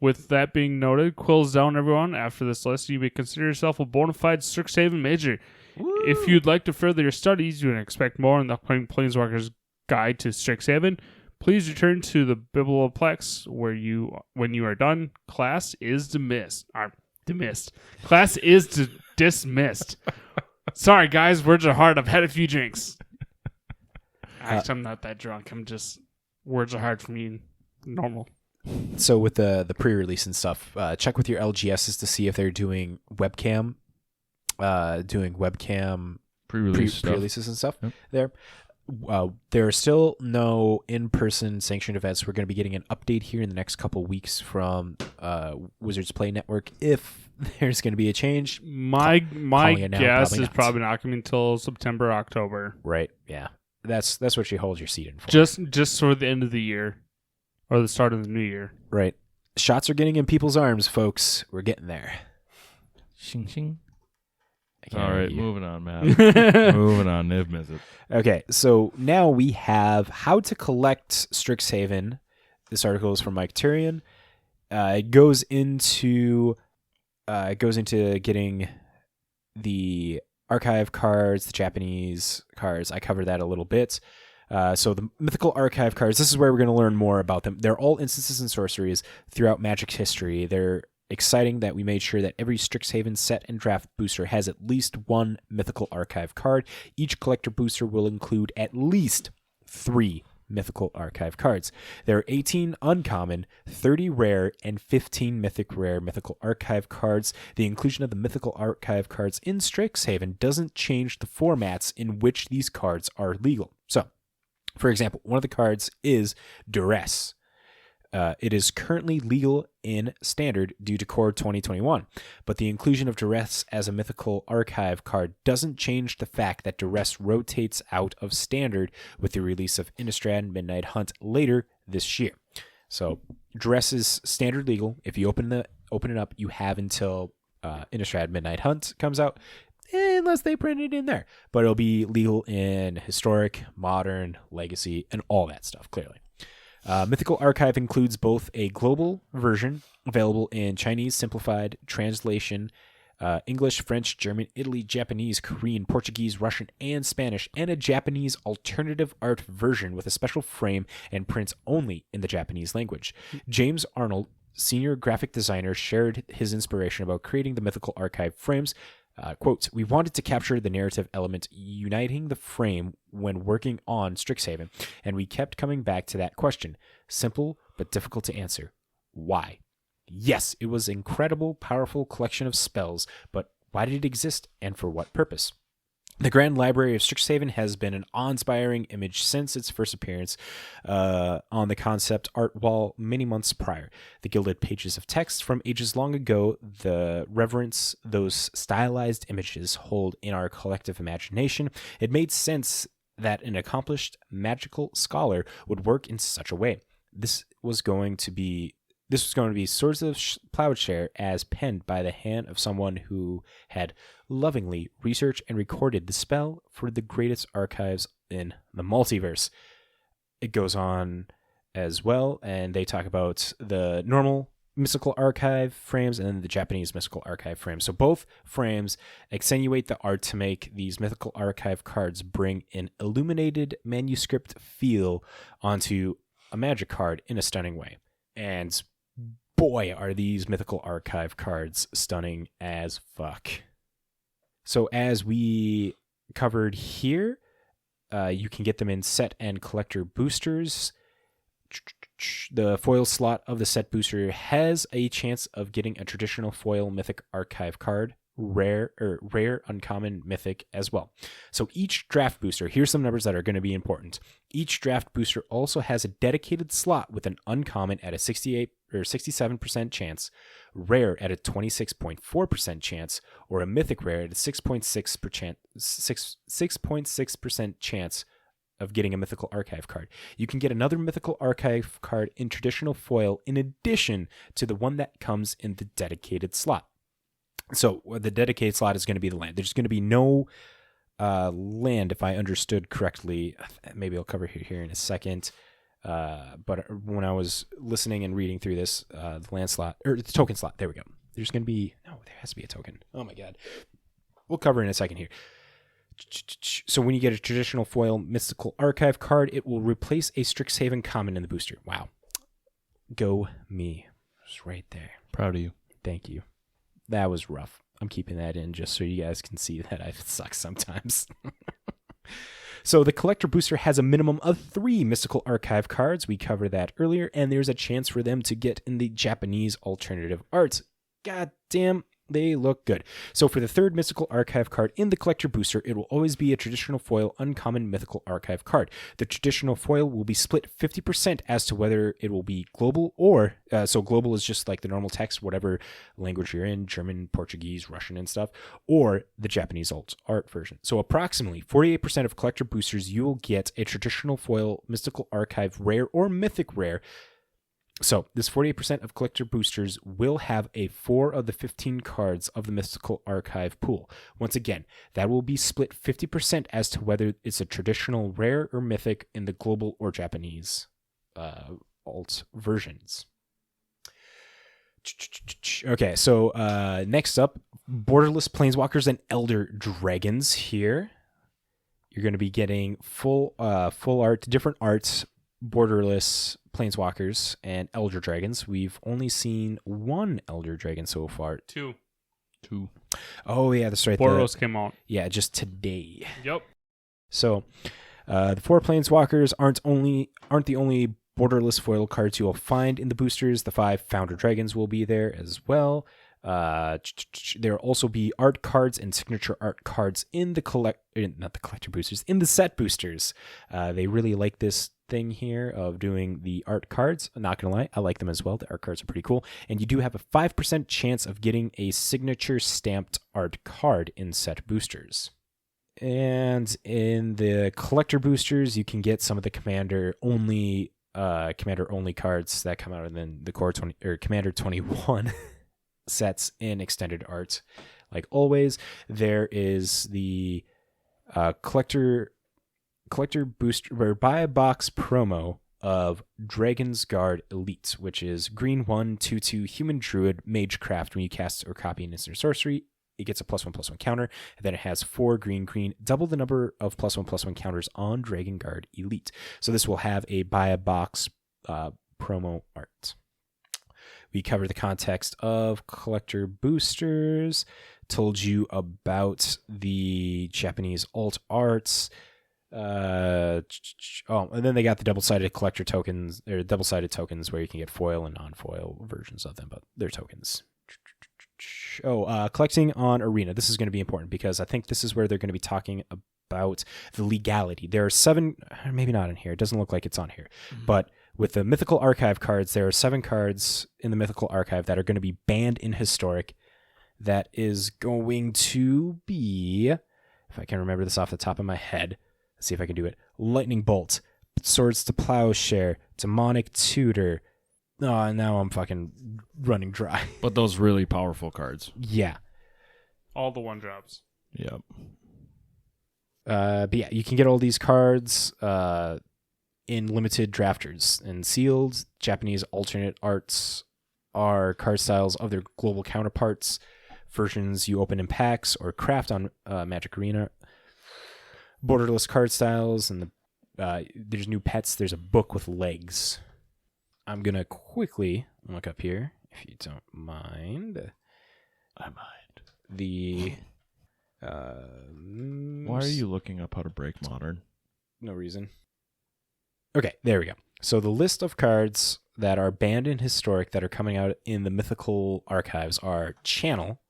with that being noted, quills down, everyone. After this list, you may consider yourself a bona fide Strixhaven major. Woo! If you'd like to further your studies, you can expect more in the upcoming Planeswalker's Guide to Strixhaven. Please return to the Biblioplex when you are done. Class is dismissed. Class is dismissed. Sorry, guys. Words are hard. I've had a few drinks. Actually, I'm not that drunk. I'm just... Words are hard for me. Normal. So with the pre-release and stuff, check with your LGSs to see if they're doing webcam pre-releases and stuff there. There are still no in-person sanctioned events. We're going to be getting an update here in the next couple weeks from Wizards Play Network if there's going to be a change. My guess is probably not going to be until September, October. Right. Yeah. That's what you hold your seat in for. Just for the end of the year or the start of the new year. Right. Shots are getting in people's arms, folks. We're getting there. Shing shing. All right, moving on, man. Moving on. Niv miss it. Okay, so now we have how to collect Strixhaven. This article is from Mike Tyrion. It goes into getting the archive cards, the Japanese cards. I covered that a little bit. So the Mythical Archive cards, this is where we're going to learn more about them. They're all instances and sorceries throughout Magic's history. They're exciting that we made sure that every Strixhaven set and draft booster has at least one Mythical Archive card. Each collector booster will include at least 3 Mythical Archive cards. There are 18 uncommon, 30 rare, and 15 mythic rare Mythical Archive cards. The inclusion of the Mythical Archive cards in Strixhaven doesn't change the formats in which these cards are legal. So, for example, one of the cards is Duress. It is currently legal in Standard due to Core 2021, but the inclusion of Duress as a Mythical Archive card doesn't change the fact that Duress rotates out of Standard with the release of Innistrad Midnight Hunt later this year. So Duress is Standard legal. If you open it up, you have until Innistrad Midnight Hunt comes out, unless they print it in there. But it'll be legal in Historic, Modern, Legacy, and all that stuff, clearly. Mythical Archive includes both a global version available in Chinese simplified translation, English, French, German, Italy, Japanese, Korean, Portuguese, Russian, and Spanish, and a Japanese alternative art version with a special frame and prints only in the Japanese language. James Arnold, senior graphic designer, shared his inspiration about creating the Mythical Archive frames. Quote, "We wanted to capture the narrative element uniting the frame when working on Strixhaven, and we kept coming back to that question. Simple, but difficult to answer. Why? Yes, it was an incredible, powerful collection of spells, but why did it exist, and for what purpose? The Grand Library of Strixhaven has been an awe-inspiring image since its first appearance on the concept art wall many months prior. The gilded pages of text from ages long ago, the reverence those stylized images hold in our collective imagination. It made sense that an accomplished magical scholar would work in such a way. This was going to be Swords of Plowshare as penned by the hand of someone who had lovingly researched and recorded the spell for the greatest archives in the multiverse." It goes on as well, and they talk about the normal Mystical Archive frames and then the Japanese Mystical Archive frames. So both frames accentuate the art to make these Mythical Archive cards bring an illuminated manuscript feel onto a Magic card in a stunning way. And boy, are these Mythical Archive cards stunning as fuck. So as we covered here, you can get them in set and collector boosters. The foil slot of the set booster has a chance of getting a traditional foil Mythic Archive card, rare, uncommon, mythic as well. So each draft booster, here's some numbers that are going to be important. Each draft booster also has a dedicated slot with an uncommon at a 68 or 67% chance, rare at a 26.4% chance, or a mythic rare at a 6.6% chance of getting a Mythical Archive card. You can get another Mythical Archive card in traditional foil in addition to the one that comes in the dedicated slot. So the dedicated slot is going to be the land. There's going to be no land, if I understood correctly. Maybe I'll cover it here in a second. But when I was listening and reading through this, the land slot, or the token slot, there we go. There has to be a token. Oh my God. We'll cover it in a second here. So when you get a traditional foil Mystical Archive card, it will replace a Strixhaven common in the booster. Wow. Go me. It's right there. Proud of you. Thank you. That was rough. I'm keeping that in just so you guys can see that I suck sometimes. So the collector booster has a minimum of 3 Mystical Archive cards. We covered that earlier, and there's a chance for them to get in the Japanese alternative arts. God damn, they look good. So for the 3rd Mystical Archive card in the collector booster, it will always be a traditional foil uncommon Mythical Archive card. The traditional foil will be split 50% as to whether it will be global or, so global is just like the normal text, whatever language you're in, German, Portuguese, Russian and stuff, or the Japanese alt art version. So approximately 48% of collector boosters, you will get a traditional foil Mystical Archive rare or mythic rare. So this 48% of collector boosters will have a 4 of the 15 cards of the Mystical Archive pool. Once again, that will be split 50% as to whether it's a traditional rare or mythic in the global or Japanese alt versions. Okay, so next up, Borderless Planeswalkers and Elder Dragons here. you're going to be getting full art, different arts, borderless planeswalkers, and elder dragons. We've only seen one elder dragon so far. Two. Oh yeah, that's right. Boros came out. Yeah, just today. Yep. So the 4 planeswalkers aren't the only borderless foil cards you will find in the boosters. The 5 founder dragons will be there as well. There will also be art cards and signature art cards in the in the set boosters. They really like this thing here of doing the art cards. I'm not gonna lie, I like them as well. The art cards are pretty cool, and you do have a 5% chance of getting a signature stamped art card in set boosters. And in the collector boosters, you can get some of the commander only cards that come out, and then the core 20 or commander 21 sets in extended art. Like always, there is the collector booster or buy a box promo of Dragon's Guard Elite, which is green 1/2/2 human druid magecraft. When you cast or copy an instant sorcery, it gets a +1/+1 counter, and then it has 4 green, double the number of +1/+1 counters on Dragon Guard Elite. So this will have a buy a box promo art. We covered the context of collector boosters, told you about the Japanese alt arts. And then they got the double-sided collector tokens, or double-sided tokens where you can get foil and non-foil versions of them, but they're tokens. Collecting on Arena. This is going to be important because I think this is where they're going to be talking about the legality. There are 7, maybe not in here. It doesn't look like it's on here. Mm-hmm. But with the Mythical Archive cards, there are 7 cards in the Mythical Archive that are going to be banned in Historic. That is going to be, if I can remember this off the top of my head, let's see if I can do it. Lightning Bolt, Swords to Plowshare, Demonic Tutor. Oh, now I'm fucking running dry. But those really powerful cards. Yeah. All the 1-drops. Yep. But yeah, you can get all these cards in limited drafters. And sealed Japanese alternate arts are card styles of their global counterparts. Versions you open in packs or craft on Magic Arena. Borderless card styles, and there's new pets. There's a book with legs. I'm going to quickly look up here, if you don't mind. I mind. The... Why are you looking up how to break Modern? No reason. Okay, there we go. So the list of cards that are banned in Historic that are coming out in the Mythical Archives are Channel,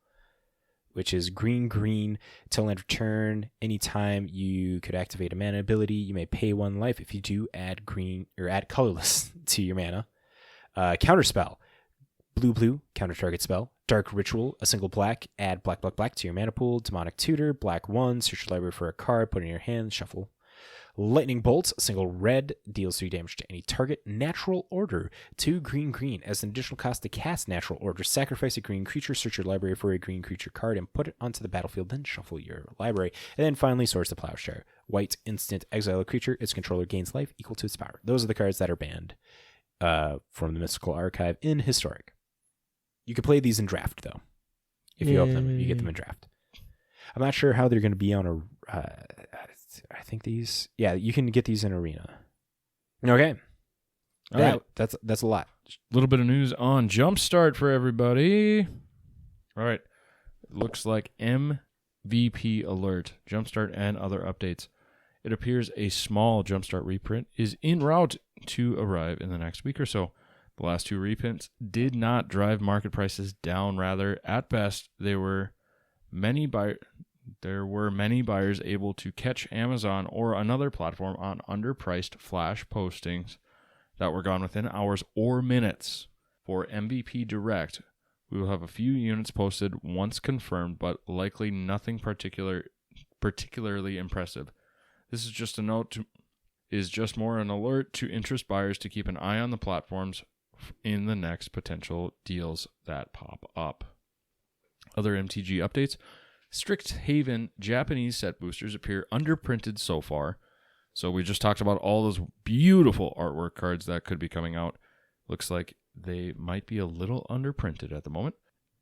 which is green, till end of turn. Anytime you could activate a mana ability, you may pay 1 life. If you do, add green or add colorless to your mana. Counterspell, blue, counter target spell. Dark Ritual, a single black, add black to your mana pool. Demonic Tutor, black 1, search your library for a card, put it in your hand, shuffle. Lightning Bolt, a single red, deals 3 damage to any target. Natural Order, 2 green. As an additional cost to cast Natural Order, sacrifice a green creature, search your library for a green creature card, and put it onto the battlefield, then shuffle your library. And then finally, Swords to Plowshare. White, instant, exile a creature, its controller gains life equal to its power. Those are the cards that are banned from the Mystical Archive in Historic. You can play these in draft, though. If you open them, you get them in draft. I'm not sure how they're going to be on I think these... Yeah, you can get these in Arena. Okay. All right. That's a lot. A little bit of news on Jumpstart for everybody. All right. It looks like MVP alert, Jumpstart and other updates. It appears a small Jumpstart reprint is en route to arrive in the next week or so. The last 2 reprints did not drive market prices down. Rather, at best, there were many buyers able to catch Amazon or another platform on underpriced flash postings that were gone within hours or minutes. For MVP Direct, we will have a few units posted once confirmed, but likely nothing particularly impressive. This is just more an alert to interest buyers to keep an eye on the platforms in the next potential deals that pop up. Other MTG updates. Strixhaven Japanese set boosters appear underprinted so far. So we just talked about all those beautiful artwork cards that could be coming out. Looks like they might be a little underprinted at the moment.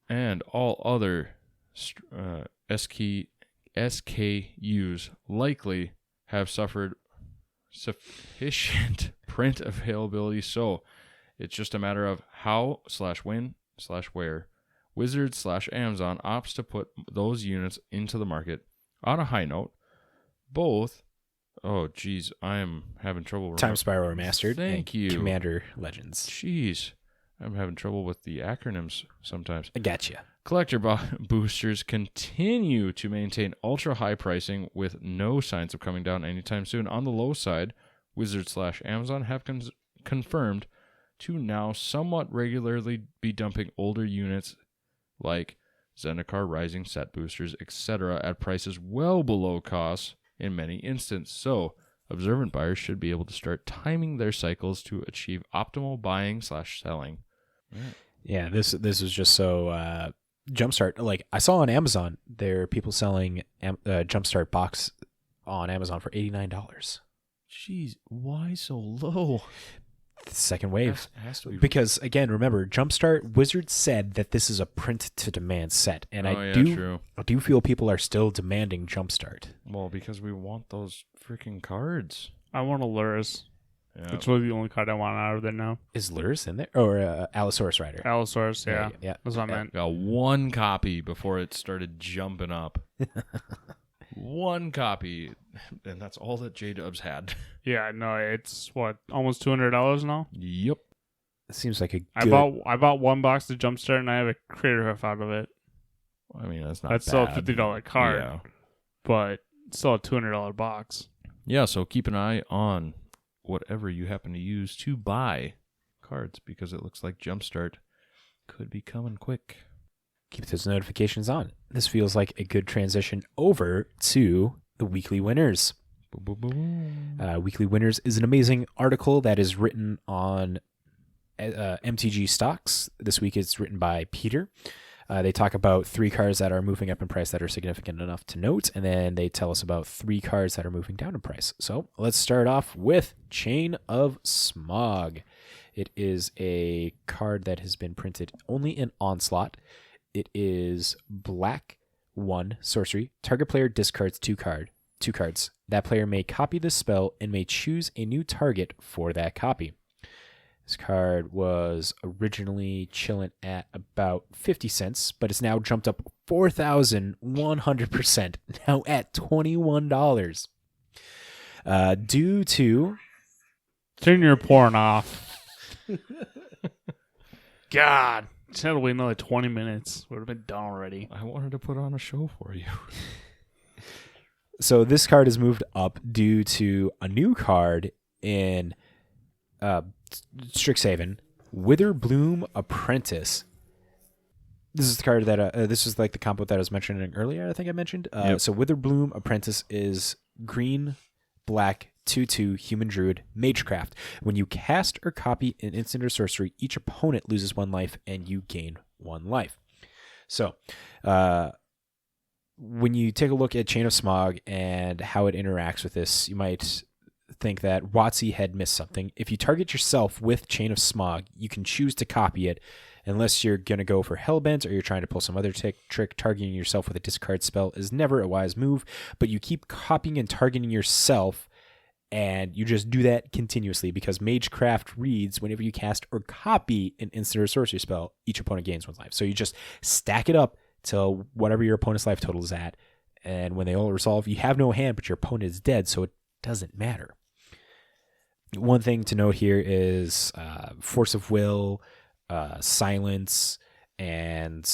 And all other SKUs likely have suffered sufficient print availability, so it's just a matter of how/when/where Wizards/Amazon opts to put those units into the market. On a high note, both... Oh, geez, I am having trouble... Time Spiral Remastered. Thank you. Commander Legends. Jeez, I'm having trouble with the acronyms sometimes. I gotcha. Collector boosters continue to maintain ultra-high pricing with no signs of coming down anytime soon. On the low side, Wizards/Amazon have confirmed to now somewhat regularly be dumping older units like Zendikar Rising set boosters, etc. at prices well below cost in many instances. So, observant buyers should be able to start timing their cycles to achieve optimal buying/selling. Yeah, this is just so Jumpstart. Like, I saw on Amazon, there are people selling Jumpstart box on Amazon for $89. Jeez, why so low? The second wave. Has to be. Because, again, remember, Jumpstart Wizards said that this is a print-to-demand set. And I do feel people are still demanding Jumpstart. Well, because we want those freaking cards. I want a Lurrus. Yeah. That's really the only card I want out of there now. Is Lurrus in there? Or Allosaurus Rider? Allosaurus, yeah. That's what I meant. Got one copy before it started jumping up. One copy, and that's all that J-Dubs had. Yeah, no, it's what, almost $200 now? Yep. It seems like a good... I bought one box of Jumpstart and I have a Crater Hoof out of it. I mean, that's not That's bad. still a $50 card, Yeah. but it's still a $200 box. Yeah, so keep an eye on whatever you happen to use to buy cards, because it looks like Jumpstart could be coming quick. Keep those notifications on. This feels like a good transition over to the weekly winners. Weekly winners is an amazing article that is written on MTG stocks. This week it's written by Peter. They talk about 3 cards that are moving up in price that are significant enough to note, and then they tell us about 3 cards that are moving down in price. So let's start off with Chain of Smog. It is a card that has been printed only in Onslaught. It is black 1 sorcery. Target player discards 2 cards. That player may copy the spell and may choose a new target for that copy. This card was originally chilling at about 50 cents, but it's now jumped up 4,100%, now at $21. Due to... Turn your porn off. God. Just had to wait another 20 minutes. Would have been done already. I wanted to put on a show for you. So this card has moved up due to a new card in Strixhaven, Witherbloom Apprentice. This is the card that this is like the combo that I was mentioning earlier. I think I mentioned. Yep. So Witherbloom Apprentice is green, black, 2/2 human druid magecraft. When you cast or copy an instant or sorcery, each opponent loses 1 life and you gain 1 life. So, when you take a look at Chain of Smog and how it interacts with this, you might think that WotC had missed something. If you target yourself with Chain of Smog, you can choose to copy it, unless you're going to go for Hellbent or you're trying to pull some other trick. Targeting yourself with a discard spell is never a wise move, but you keep copying and targeting yourself, and you just do that continuously, because Magecraft reads whenever you cast or copy an instant or sorcery spell, each opponent gains 1 life. So you just stack it up till whatever your opponent's life total is at, and when they all resolve, you have no hand, but your opponent is dead, so it doesn't matter. One thing to note here is Force of Will, Silence, and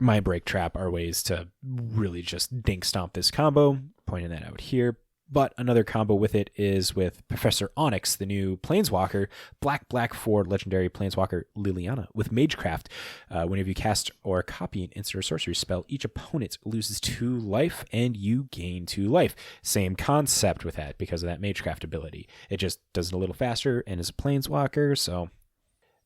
Mindbreak Trap are ways to really just dink stomp this combo. Pointing that out here. But another combo with it is with Professor Onyx, the new Planeswalker, black 4 legendary Planeswalker Liliana with Magecraft. Whenever you cast or copy an instant or sorcery spell, each opponent loses 2 life and you gain 2 life. Same concept with that because of that Magecraft ability. It just does it a little faster and is a Planeswalker, so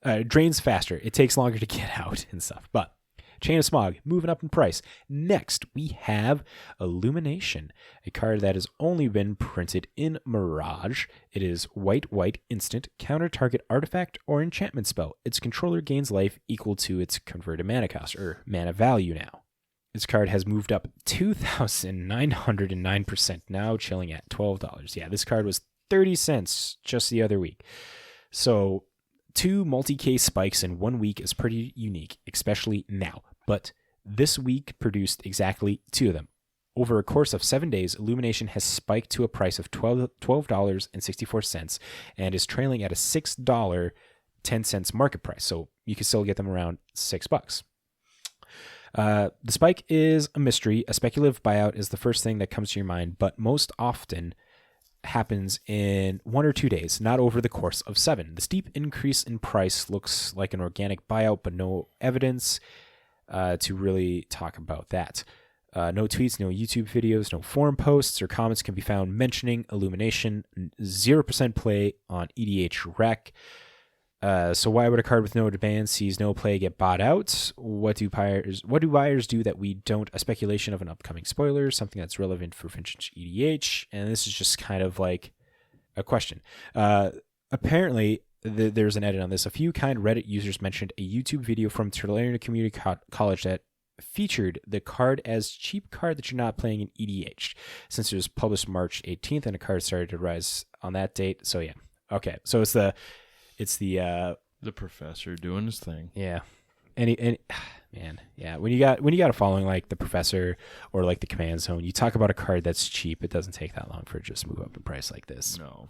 it drains faster. It takes longer to get out and stuff, but Chain of Smog, moving up in price. Next, we have Illumination, a card that has only been printed in Mirage. It is white instant, counter target artifact or enchantment spell. Its controller gains life equal to its converted mana cost, or mana value now. This card has moved up 2,909%, now chilling at $12. Yeah, this card was 30 cents just the other week. So 2 multi-case spikes in 1 week is pretty unique, especially now. But this week produced exactly 2 of them. Over a course of 7 days, Illumination has spiked to a price of $12.64 and is trailing at a $6.10 market price. So you can still get them around $6. The spike is a mystery. A speculative buyout is the first thing that comes to your mind, but most often happens in 1 or 2 days, not over the course of 7. The steep increase in price looks like an organic buyout, but no evidence to really talk about that. No tweets, no YouTube videos, no forum posts or comments can be found mentioning Illumination. 0% play on EDH Rec. So why would a card with no demand sees no play get bought out? What do buyers do that we don't? A speculation of an upcoming spoiler, something that's relevant for vintage EDH, and this is just kind of like a question. Apparently, there's an edit on this. A few kind Reddit users mentioned a YouTube video from Tulare Community College that featured the card as cheap card that you're not playing in EDH, since it was published March 18th and a card started to rise on that date. So yeah, okay. So it's the professor doing his thing. Yeah. Any man, yeah. When you got a following like the professor or like the command zone, you talk about a card that's cheap. It doesn't take that long for it to just move up in price like this. No.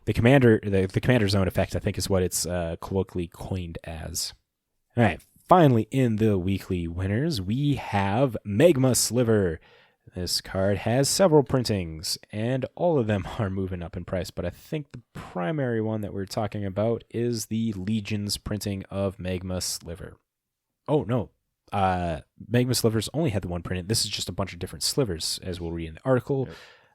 The commander zone effect, I think, is what it's colloquially coined as. All right. Finally, in the weekly winners, we have Magma Sliver. This card has several printings, and all of them are moving up in price, but I think the primary one that we're talking about is the Legion's printing of Magma Sliver. Oh, no. Magma Slivers only had the one printed. This is just a bunch of different slivers, as we'll read in the article.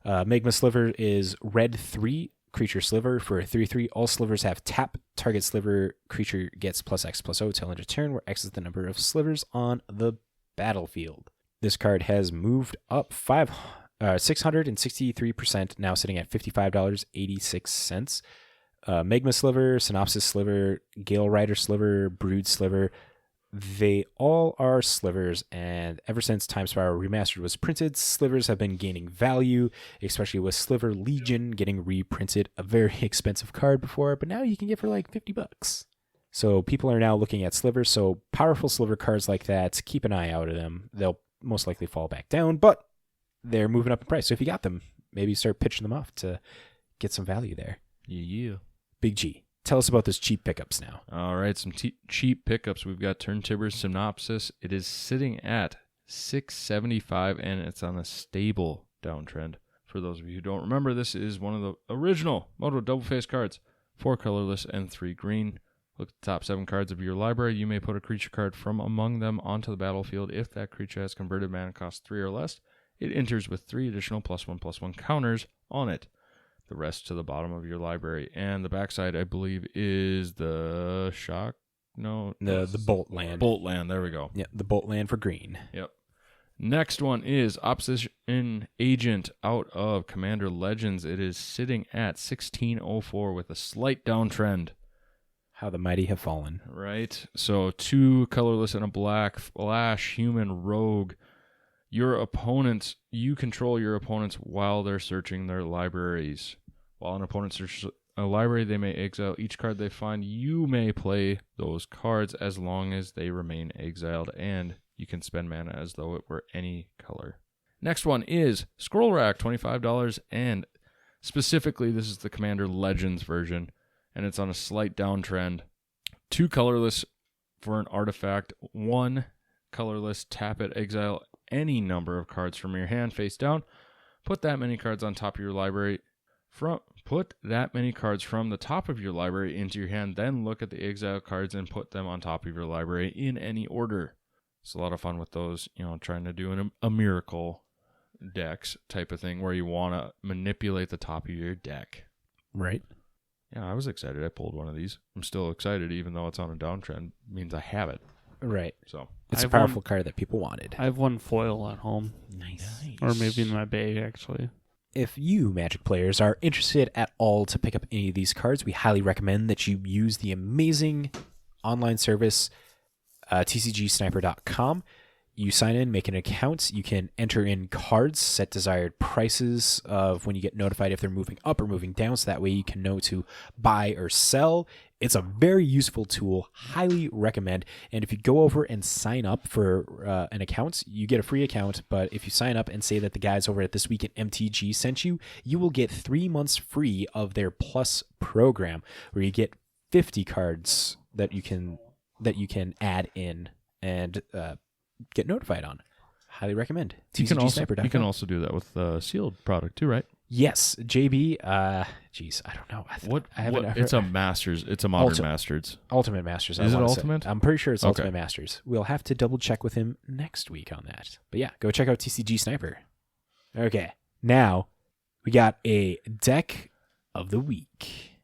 Yep. Magma Sliver is red 3 creature sliver for a 3/3. All slivers have tap. Target sliver creature gets +X/+0 till end of turn, where X is the number of slivers on the battlefield. This card has moved up 663%, now sitting at $55.86. Magma Sliver, Synopsis Sliver, Gale Rider Sliver, Brood Sliver, they all are slivers, and ever since Time Spiral Remastered was printed, slivers have been gaining value, especially with Sliver Legion getting reprinted, a very expensive card before, but now you can get for like $50. So people are now looking at slivers, so powerful sliver cards like that, keep an eye out of them. They'll most likely fall back down, but they're moving up in price. So if you got them, maybe start pitching them off to get some value there. Yeah. Big G, tell us about those cheap pickups now. All right, some cheap pickups. We've got Turntiber's Synopsis. It is sitting at $6.75, and it's on a stable downtrend. For those of you who don't remember, this is one of the original Moto double face cards. 4 colorless and 3 green. Look at the top 7 cards of your library. You may put a creature card from among them onto the battlefield. If that creature has converted mana cost 3 or less, it enters with 3 additional +1/+1 counters on it. The rest to the bottom of your library. And the backside, I believe, is the shock. No, the Bolt Land. Bolt Land. There we go. Yeah, the Bolt Land for green. Yep. Next one is Opposition Agent out of Commander Legends. It is sitting at 1604 with a slight downtrend. How the mighty have fallen. Right. So 2 colorless and a black flash human rogue. You control your opponents while they're searching their libraries. While an opponent searches a library, they may exile each card they find. You may play those cards as long as they remain exiled, and you can spend mana as though it were any color. Next one is Scroll Rack, $25, and specifically this is the Commander Legends version, and it's on a slight downtrend. 2 colorless for an artifact, 1 colorless, tap it, exile any number of cards from your hand face down. Put that many cards on top of your library. Put that many cards from the top of your library into your hand, then look at the exile cards and put them on top of your library in any order. It's a lot of fun with those, trying to do a miracle decks type of thing where you want to manipulate the top of your deck. Right. Yeah, I was excited. I pulled one of these. I'm still excited, even though it's on a downtrend. It means I have it. Right. So it's a powerful card that people wanted. I have one foil at home. Nice. Or maybe in my bag, actually. If you Magic players are interested at all to pick up any of these cards, we highly recommend that you use the amazing online service, tcgsniper.com. You sign in, make an account. You can enter in cards, set desired prices of when you get notified if they're moving up or moving down. So that way you can know to buy or sell. It's a very useful tool. Highly recommend. And if you go over and sign up for an account, you get a free account. But if you sign up and say that the guys over at This Week at MTG sent you, you will get 3 months free of their Plus program, where you get 50 cards that you can add in and get notified on. Highly recommend. You can also do that with sealed product too, right? Yes, JB. Geez, I don't know. It's a Masters. It's a modern Masters. Ultimate Masters. Is it Ultimate? I'm pretty sure it's Ultimate Masters. We'll have to double check with him next week on that. But yeah, go check out TCG Sniper. Okay, now we got a deck of the week.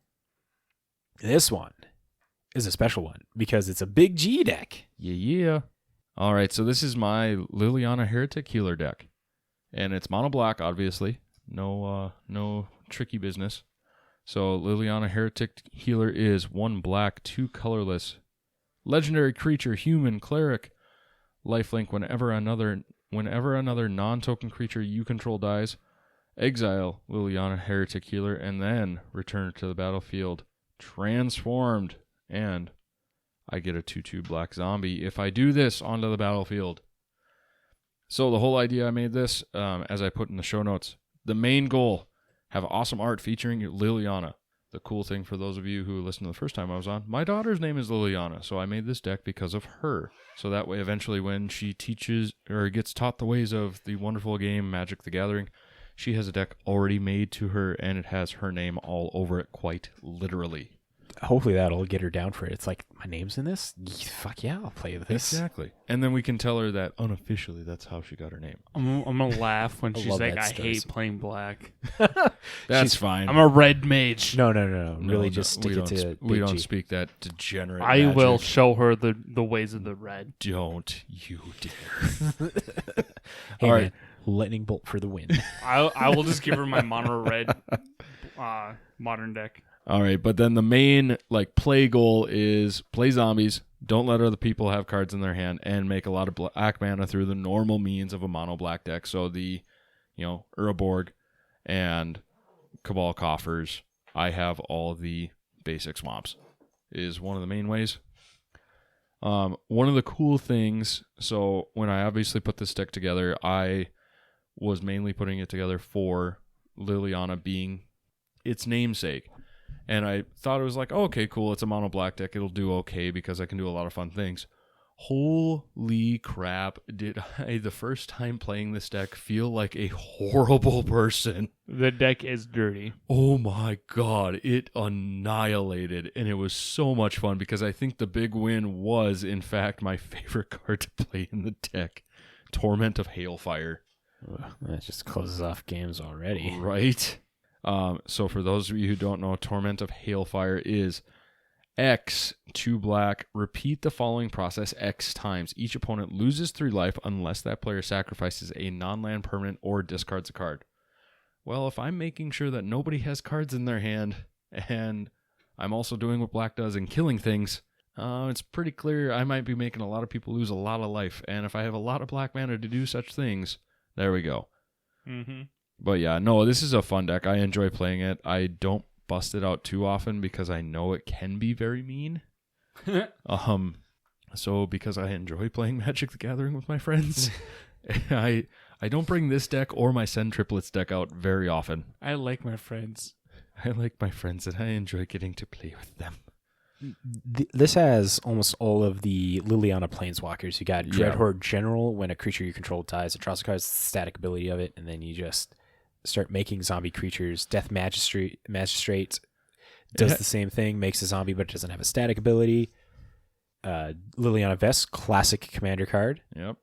This one is a special one because it's a big G deck. Yeah. All right, so this is my Liliana Heretic Healer deck, and it's mono black, obviously. No tricky business. So Liliana Heretic Healer is 1 black, 2 colorless, legendary creature, human, cleric, lifelink. Whenever another non-token creature you control dies, exile Liliana Heretic Healer, and then return it to the battlefield transformed, and I get a 2/2 black zombie if I do this onto the battlefield. So the whole idea I made this, as I put in the show notes, the main goal, have awesome art featuring Liliana. The cool thing for those of you who listened the first time I was on, my daughter's name is Liliana, so I made this deck because of her. So that way eventually when she teaches or gets taught the ways of the wonderful game Magic the Gathering, she has a deck already made to her and it has her name all over it, quite literally. Hopefully that'll get her down for it. It's like, my name's in this? Fuck yeah, I'll play this. Exactly. And then we can tell her that unofficially that's how she got her name. I'm going to laugh when she's like, I hate playing black. That's fine. I'm a red mage. No. Really, just stick it to we don't G. speak that degenerate I magic. will show her the ways of the red. Don't you dare. Hey, all right. man, lightning bolt for the win. I will just give her my mono red modern deck. All right, but then the main play goal is play zombies, don't let other people have cards in their hand, and make a lot of black mana through the normal means of a mono black deck. So the, Urborg and Cabal Coffers, I have all the basic swamps, is one of the main ways. One of the cool things, so when I obviously put this deck together, I was mainly putting it together for Liliana being its namesake. And I thought it was like, oh, okay, cool, it's a mono black deck. It'll do okay because I can do a lot of fun things. Holy crap, did I, the first time playing this deck, feel like a horrible person. The deck is dirty. Oh my god, it annihilated. And it was so much fun because I think the big win was, in fact, my favorite card to play in the deck. Torment of Hailfire. That just closes off games already. Right? So for those of you who don't know, Torment of Hailfire is X, 2 black, repeat the following process X times. Each opponent loses 3 life unless that player sacrifices a non-land permanent or discards a card. Well, if I'm making sure that nobody has cards in their hand, and I'm also doing what black does and killing things, it's pretty clear I might be making a lot of people lose a lot of life. And if I have a lot of black mana to do such things, there we go. Mm-hmm. But yeah, no, this is a fun deck. I enjoy playing it. I don't bust it out too often because I know it can be very mean. So because I enjoy playing Magic the Gathering with my friends, I don't bring this deck or my Send Triplets deck out very often. I like my friends. I like my friends and I enjoy getting to play with them. This has almost all of the Liliana Planeswalkers. You got Dreadhorde General. When a creature you control dies, it draws a card. It's the static ability of it, and then you just start making zombie creatures. Death Magistrate does the same thing, makes a zombie, but it doesn't have a static ability. Liliana Vest, classic commander card. Yep.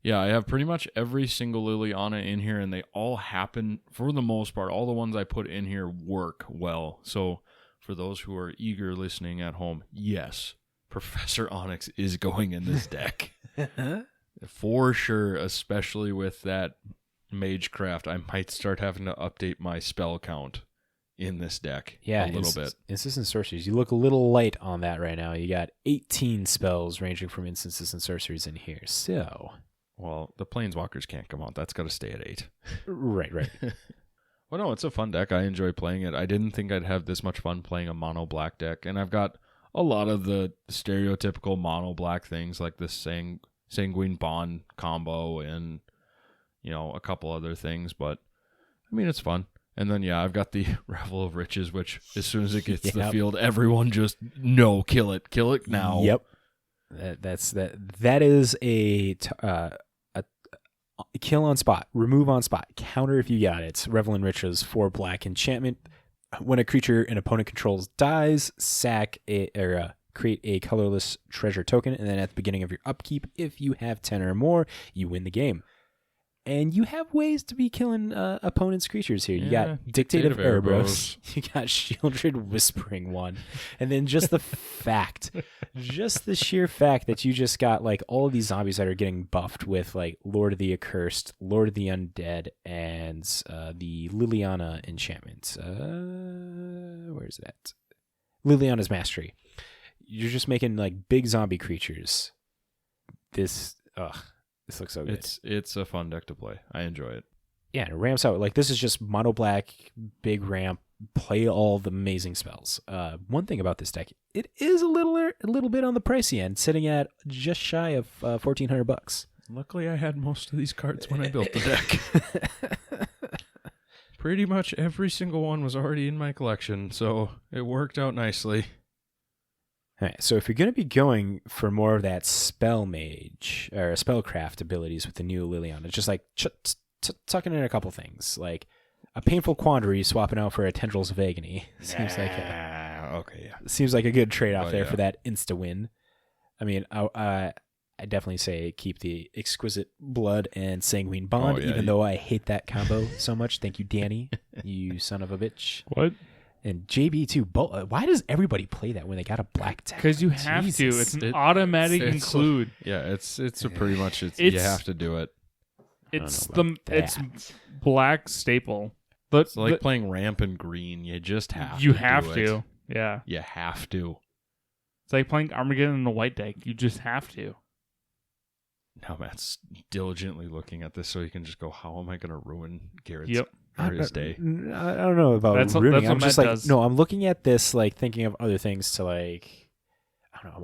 Yeah, I have pretty much every single Liliana in here, and they all happen, for the most part, all the ones I put in here work well. So for those who are eager listening at home, yes, Professor Onyx is going in this deck. For sure, especially with that Magecraft, I might start having to update my spell count in this deck a little bit. Instances and sorceries. You look a little light on that right now. You got 18 spells ranging from instances and sorceries in here. So Well, the Planeswalkers can't come out. That's got to stay at 8. Right. Well, no, it's a fun deck. I enjoy playing it. I didn't think I'd have this much fun playing a mono black deck, and I've got a lot of the stereotypical mono black things like this Sanguine Bond combo and, a couple other things, but I mean, it's fun. And then, I've got the Revel of Riches, which as soon as it gets to the field, everyone just, no, kill it now. Yep. That is a kill on spot, remove on spot, counter if you got it. It's Revel in Riches, 4 black enchantment. When a creature an opponent controls dies, create a colorless treasure token, and then at the beginning of your upkeep, if you have 10 or more, you win the game. And you have ways to be killing opponents' creatures here. You got Dictative Erebos. You got Shieldred Whispering one. And then just the sheer fact that you just got like all of these zombies that are getting buffed with like Lord of the Accursed, Lord of the Undead, and the Liliana enchantment. Where is that? Liliana's Mastery. You're just making like big zombie creatures. This looks so good. It's a fun deck to play. I enjoy it. Yeah, and it ramps out. Like, this is just mono black, big ramp, play all the amazing spells. One thing about this deck, it is a little bit on the pricey end, sitting at just shy of $1,400. Luckily, I had most of these cards when I built the deck. Pretty much every single one was already in my collection, so it worked out nicely. All right, so if you're going to be going for more of that spell mage or spellcraft abilities with the new Liliana, just like tucking in a couple things, like a Painful Quandary swapping out for a Tendrils of Agony seems like a good trade-off there for that insta win. I mean, I definitely say keep the Exquisite Blood and Sanguine Bond, even though I hate that combo so much. Thank you, Danny, you son of a bitch. What? And JB too. Why does everybody play that when they got a black deck? Because you have to. It's an automatic include. It's a pretty much you have to do it. It's black staple. It's like playing ramp and green. You just have to. You have to. Yeah. You have to. It's like playing Armageddon in a white deck. You just have to. Now Matt's diligently looking at this so he can just go, how am I going to ruin Garrett's day? I don't know about ruining. That's I'm just Matt like, does. no, I'm looking at this, like thinking of other things to like, I don't know.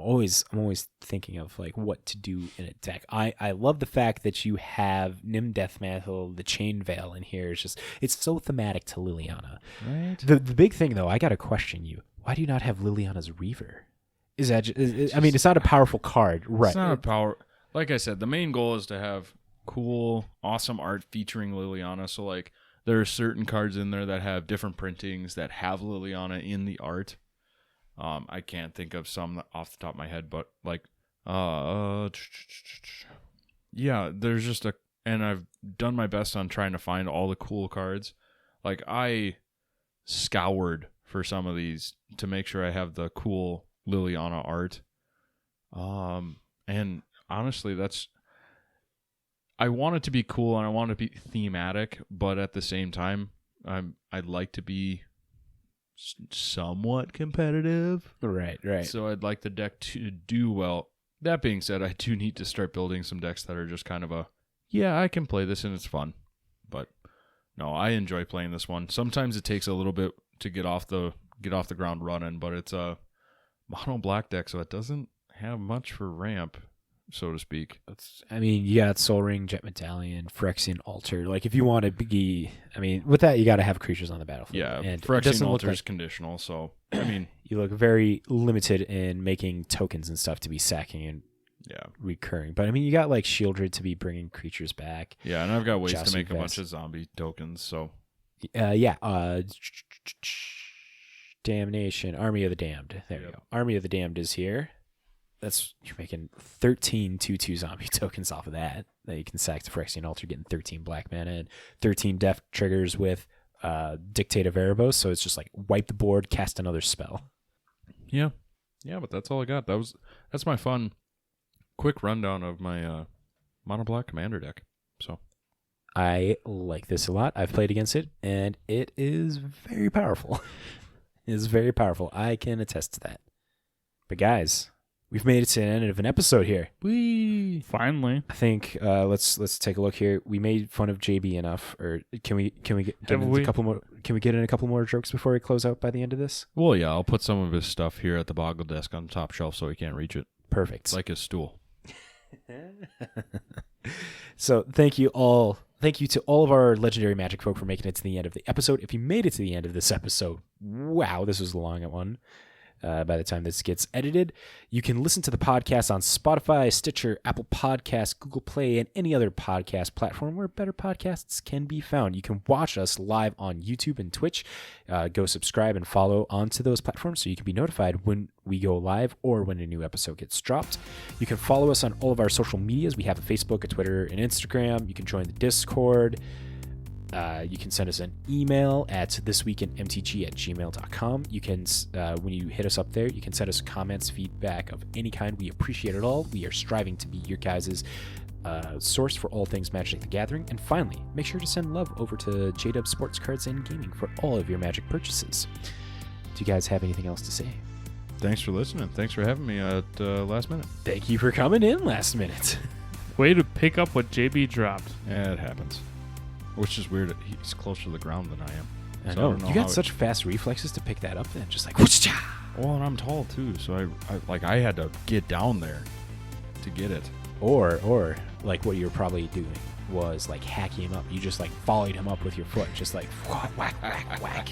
I'm always thinking of like what to do in a deck. I love the fact that you have Nim Deathmantle, the Chain Veil in here. It's so thematic to Liliana. Right. The big thing though, I got to question you. Why do you not have Liliana's Reaver? Is that? It's not a powerful card, right? It's not a power. Like I said, the main goal is to have cool, awesome art featuring Liliana. So, like, there are certain cards in there that have different printings that have Liliana in the art. I can't think of some off the top of my head, but, like, there's just and I've done my best on trying to find all the cool cards. Like, I scoured for some of these to make sure I have the cool Liliana art. And honestly, I want it to be cool and I want it to be thematic, but at the same time, I'd like to be somewhat competitive. Right. So I'd like the deck to do well. That being said, I do need to start building some decks that are just kind of I can play this and it's fun. But no, I enjoy playing this one. Sometimes it takes a little bit to get off the ground running, but it's a mono black deck, so it doesn't have much for ramp, so to speak. You got Soul Ring, Jet Medallion, Phyrexian Altar. Like, if you want to be, with that, you got to have creatures on the battlefield. Yeah, and Phyrexian Altar is conditional, so, you look very limited in making tokens and stuff to be sacking and recurring. But, you got, like, Shieldred to be bringing creatures back. Yeah, and I've got ways to make a bunch of zombie tokens, so. Damnation, Army of the Damned. There you go. Army of the Damned is here. You're making 13 2/2 zombie tokens off of that you can sack to Phyrexian Altar, getting 13 black mana and 13 death triggers with Dictative Erebos. So it's just like wipe the board, cast another spell. Yeah, but that's all I got. That's my fun, quick rundown of my mono black commander deck. So I like this a lot. I've played against it, and it is very powerful. It is very powerful. I can attest to that. But guys, we've made it to the end of an episode here. Whee! Finally. I think let's take a look here. We made fun of JB enough, or can we get in a couple more? Can we get in a couple more jokes before we close out by the end of this? Well, yeah, I'll put some of his stuff here at the Bogle desk on the top shelf so he can't reach it. Perfect. It's like his stool. So thank you all. Thank you to all of our legendary Magic folk for making it to the end of the episode. If you made it to the end of this episode, wow, this was a long one. By the time this gets edited, you can listen to the podcast on Spotify, Stitcher, Apple Podcasts, Google Play, and any other podcast platform where better podcasts can be found. You can watch us live on YouTube and Twitch. Go subscribe and follow onto those platforms so you can be notified when we go live or when a new episode gets dropped. You can follow us on all of our social medias. We have a Facebook, a Twitter, and Instagram. You can join the Discord. You can send us an email at thisweekinmtg@gmail.com. You can, when you hit us up there, you can send us comments, feedback of any kind. We appreciate it all. We are striving to be your guys' source for all things Magic the Gathering. And finally, make sure to send love over to J-Dub Sports Cards and Gaming for all of your Magic purchases. Do you guys have anything else to say? Thanks for listening. Thanks for having me at last minute. Thank you for coming in last minute. Way to pick up what JB dropped. Yeah, it happens. Which is weird. He's closer to the ground than I am. I So know. don't You got such fast reflexes to pick that up then. Just like, whoosh-cha! Well, and I'm tall too, so I had to get down there to get it. Or like what you're probably doing was like hacking him up. You just like volleyed him up with your foot, just like whack, whack, whack, whack.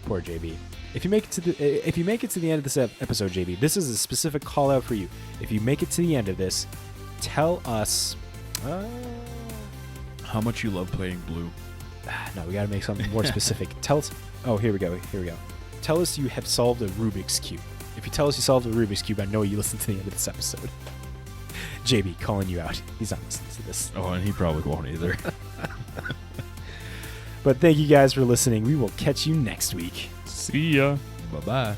Poor JB. If you make it to the end of this episode, JB, this is a specific call out for you. If you make it to the end of this, tell us How much you love playing blue. no, we got to make something more specific. Tell us. Oh, here we go. Tell us you have solved a Rubik's Cube. If you tell us you solved a Rubik's Cube, I know you listened to the end of this episode. JB, calling you out. He's not listening to this. Oh, and he probably won't either. But thank you guys for listening. We will catch you next week. See ya. Bye-bye.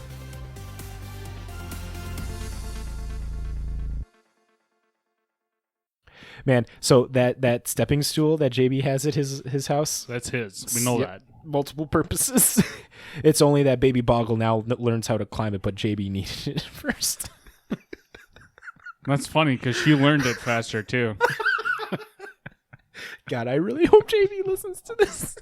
Man, so that stepping stool that JB has at his house, That's his. We know Yep. that. multiple purposes. It's only that baby Bogle now learns how to climb it, but JB needed it first. That's funny because she learned it faster too. God, I really hope JB listens to this.